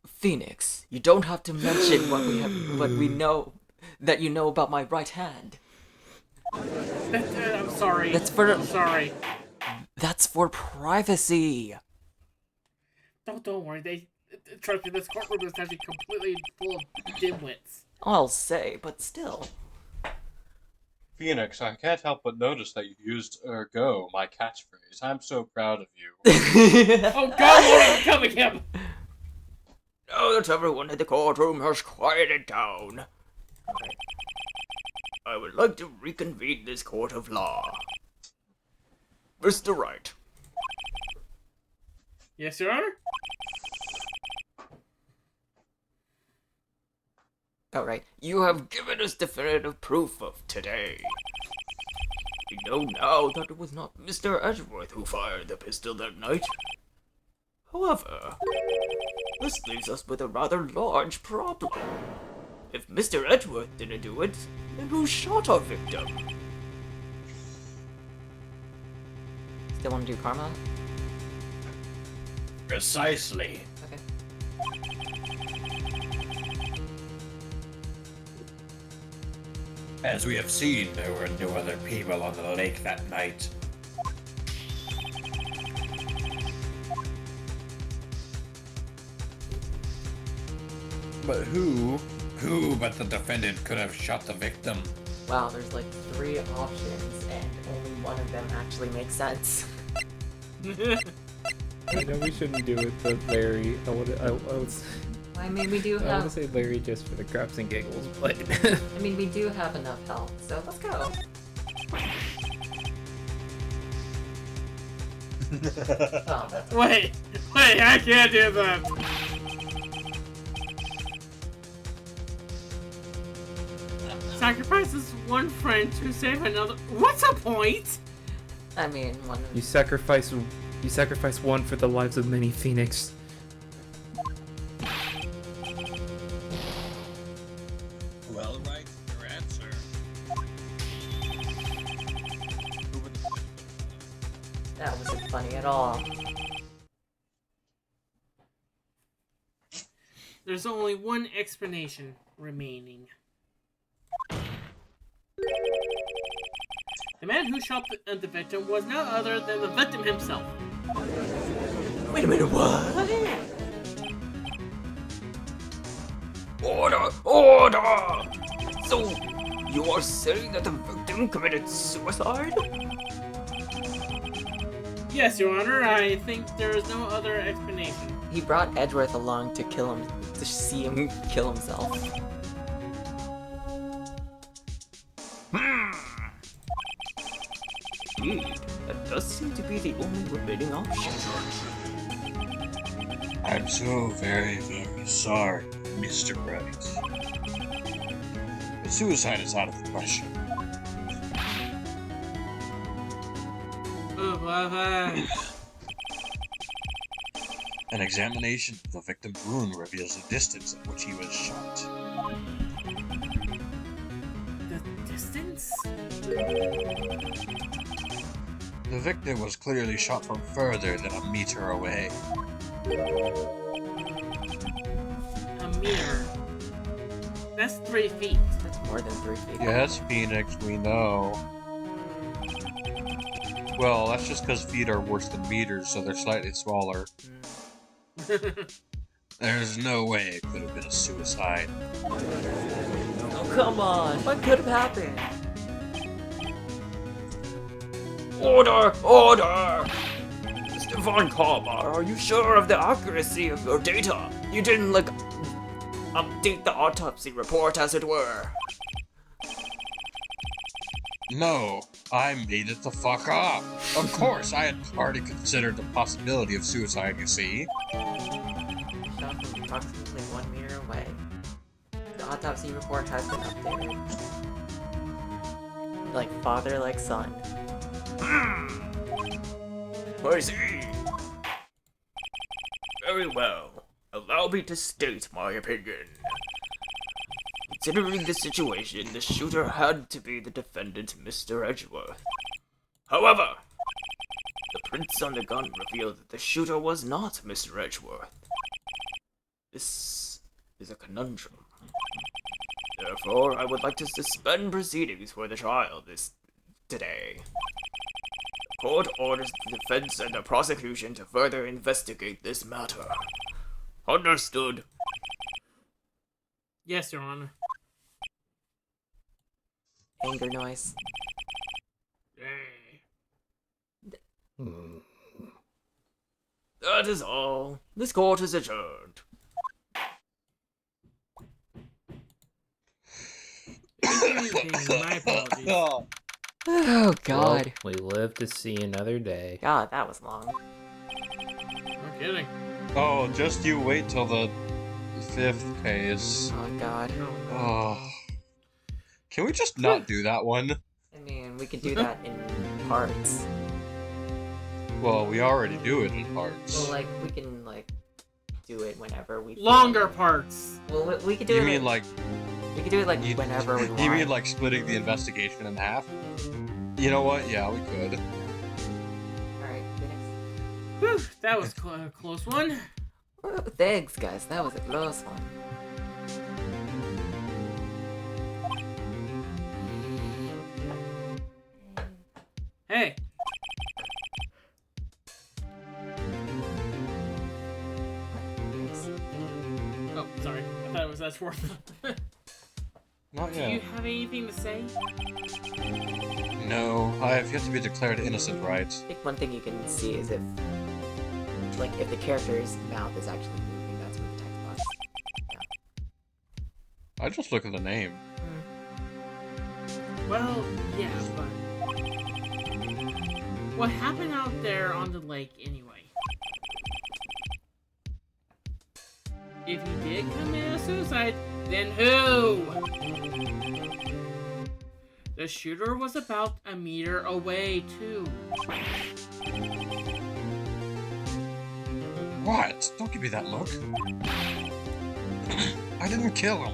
Phoenix, you don't have to mention what we know that you know about my right hand. I'm sorry. I'm sorry. That's for privacy. Don't worry. Trust me, this courtroom is actually completely full of dimwits. I'll say, but still. Phoenix, I can't help but notice that you used "ergo," my catchphrase. I'm so proud of you. Oh God, Lord, I'm coming him! Now that everyone in the courtroom has quieted down, I would like to reconvene this court of law. Mr. Wright. Yes, Your Honor? Alright. You have given us definitive proof of today. We know now that it was not Mr. Edgeworth who fired the pistol that night. However, this leaves us with a rather large problem. If Mr. Edgeworth didn't do it, then who shot our victim? Still want to do karma? Precisely. Okay. As we have seen, there were no other people on the lake that night. But who but the defendant could have shot the victim? Wow, there's like 3 options, and only one of them actually makes sense. I know we shouldn't do it, but Larry, I mean, we do I want have. to say Larry just for the craps and giggles, but I mean, we do have enough health, so let's go. Oh, that's Wait, I can't do that. Sacrifices one friend to save another. What's the point? I mean, one of you sacrifice one for the lives of many, Phoenix. Well, Wright, your answer. that wasn't funny at all. There's only one explanation remaining. The man who shot the victim was none other than the victim himself. Wait a minute, what? Order! Order! So, you are saying that the victim committed suicide? Yes, Your Honor, I think there is no other explanation. He brought Edgeworth along to kill him, to see him kill himself. Indeed, that does seem to be the only remaining option. I'm so very, very sorry, Mr. Wright. But suicide is out of the question. An examination of the victim's wound reveals the distance at which he was shot. The distance? The victim was clearly shot from further than a meter away. A meter. That's 3 feet. That's more than 3 feet. Yes, Phoenix, we know. Well, that's just because feet are worse than meters, so they're slightly smaller. There's no way it could have been a suicide. Oh, come on. What could have happened? Order! Order! Mr. Von Kalmar, are you sure of the accuracy of your data? You didn't, update the autopsy report, as it were. No, I made it the fuck up. Of course, I had already considered the possibility of suicide, you see. Shot from approximately 1 meter away. The autopsy report has been updated. Like father, like son. I see. Very well. Allow me to state my opinion. Considering the situation, the shooter had to be the defendant, Mr. Edgeworth. However, the prints on the gun revealed that the shooter was not Mr. Edgeworth. This is a conundrum. Therefore, I would like to suspend proceedings for the trial today. The court orders the defense and the prosecution to further investigate this matter. Understood. Yes, Your Honor. Anger noise. Yay. That is all. This court is adjourned. My apologies. Oh, Oh God. Well, we live to see another day. God, that was long. No kidding. oh, just you wait till the 5th phase. Oh God. Oh. Can we just not do that one? I mean, we could do that in parts. Well, we already do it in parts. Well, like we can like do it whenever we. feel Longer like it. parts. Well, we could do You it. mean like we could do it like you, whenever we want. you mean like splitting the investigation in half? You know what? Yeah, we could. All right, Phoenix. Whew, that was a close one. Oh, thanks, guys. That was a close one. Hey. Thanks. Oh, sorry. I thought it was Edgeworth. Not Do yet. you have anything to say? No, I have yet to be declared innocent, right? I think one thing you can see is if the character's mouth is actually moving. That's with the text box. I just look at the name. Well, yeah, but what happened out there on the lake anyway? If he did commit a suicide, then who? The shooter was about a meter away, too. What? Don't give me that look. I didn't kill him.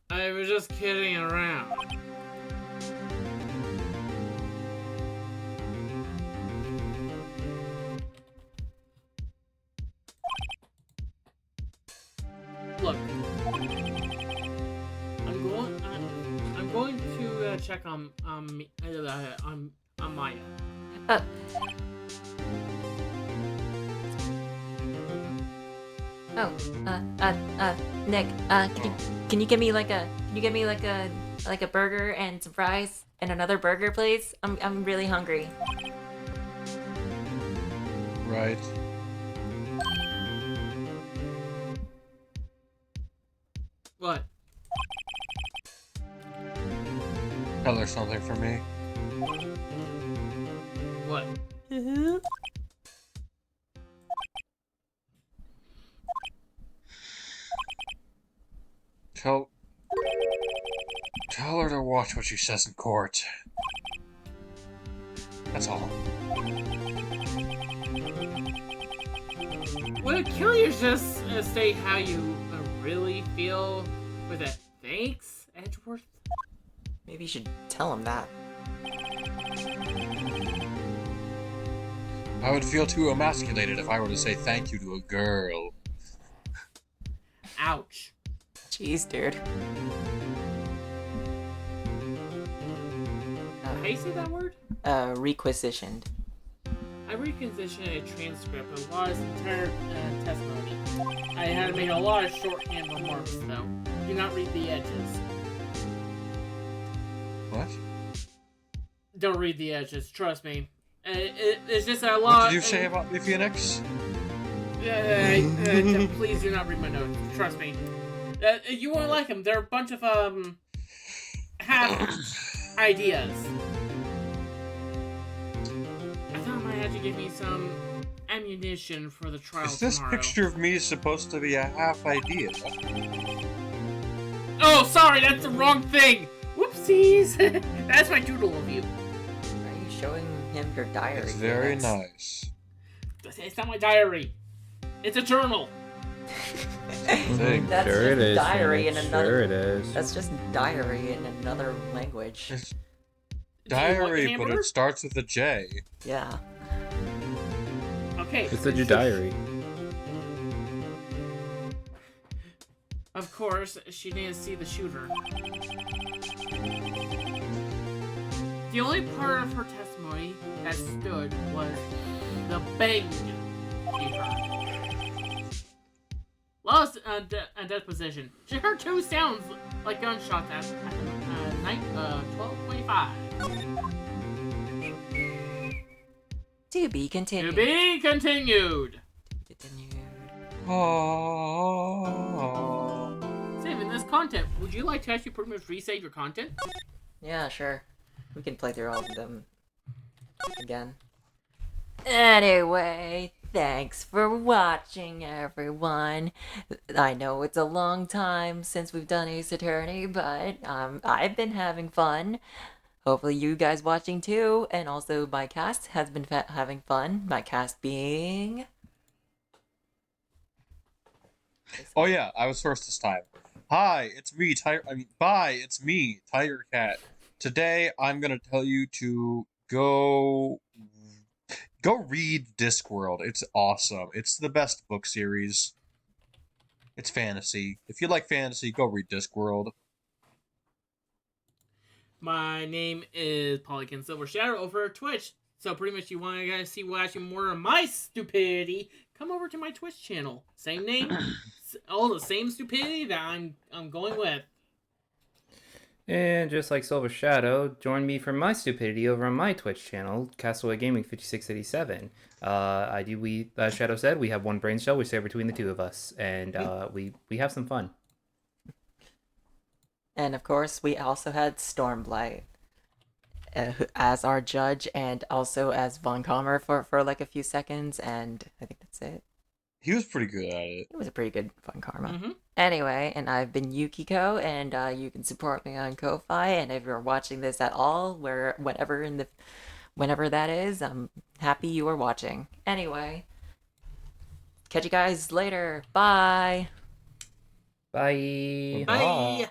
I was just kidding around. Look, I'm going to check on Maya. Nick, can you give me like a burger and some fries and another burger, please? I'm really hungry. Right. What? Tell her something for me. What? Tell her to watch what she says in court. That's all. Well, can you just state how you really feel with it? Thanks, Edgeworth? Maybe you should tell him that. I would feel too emasculated if I were to say thank you to a girl. Ouch. Jeez, dude. How do you say that word? Requisitioned. I reconditioned a transcript of Law's entire testimony. I had to make a lot of shorthand remarks, though. Do not read the edges. What? Don't read the edges, trust me. It's just a lot. What did you say about me, Phoenix? Please do not read my notes. Trust me. You won't like them. They're a bunch of half ideas. I thought I might have to give me some ammunition for the trial Is this tomorrow. picture of me supposed to be a half idea? Oh, sorry, that's the wrong thing. Whoopsies. That's my doodle of you. Are you showing him your diary? It's very Phoenix? nice. It's not my diary. It's a journal. Thing. That's Sure just it is, diary Phoenix. in another. Sure it is. That's just diary in another language. It's Do you want diary, but hamburger? it starts with a J. Yeah. Okay. It's a diary. Of course, she didn't see the shooter. The only part of her testimony that stood was the bang she heard. Lost deposition. She heard 2 sounds like gunshots at night 12:25. To be continued. To be continued. Continued. Oh. Saving this content. Would you like to actually pretty much resave your content? Yeah, sure. We can play through all of them again. Anyway, thanks for watching, everyone. I know it's a long time since we've done Ace Attorney, but I've been having fun. Hopefully you guys watching too, and also my cast has been having fun. My cast being... Oh yeah, I was first this time. Hi, it's me, bye, it's me, Tiger Cat. Today I'm gonna tell you to go read Discworld. It's awesome. It's the best book series. It's fantasy. If you like fantasy, go read Discworld. My name is Polykin Silver Shadow over at Twitch. So pretty much you want to guys see what actually more of my stupidity, come over to my Twitch channel. Same name, all the same stupidity that I'm going with. And just like Silver Shadow, join me for my stupidity over on my Twitch channel, Castaway Gaming 5687. Shadow said, we have one brain cell we share between the two of us, and we have some fun. And of course, we also had Stormblight as our judge, and also as Von Commer for like a few seconds, and I think that's it. He was pretty good at it. It was a pretty good Von Karma. Mm-hmm. Anyway, and I've been Yukiko, and you can support me on Ko-Fi, and if you're watching this at all, whenever that is, I'm happy you are watching. Anyway, catch you guys later. Bye! Bye! Bye.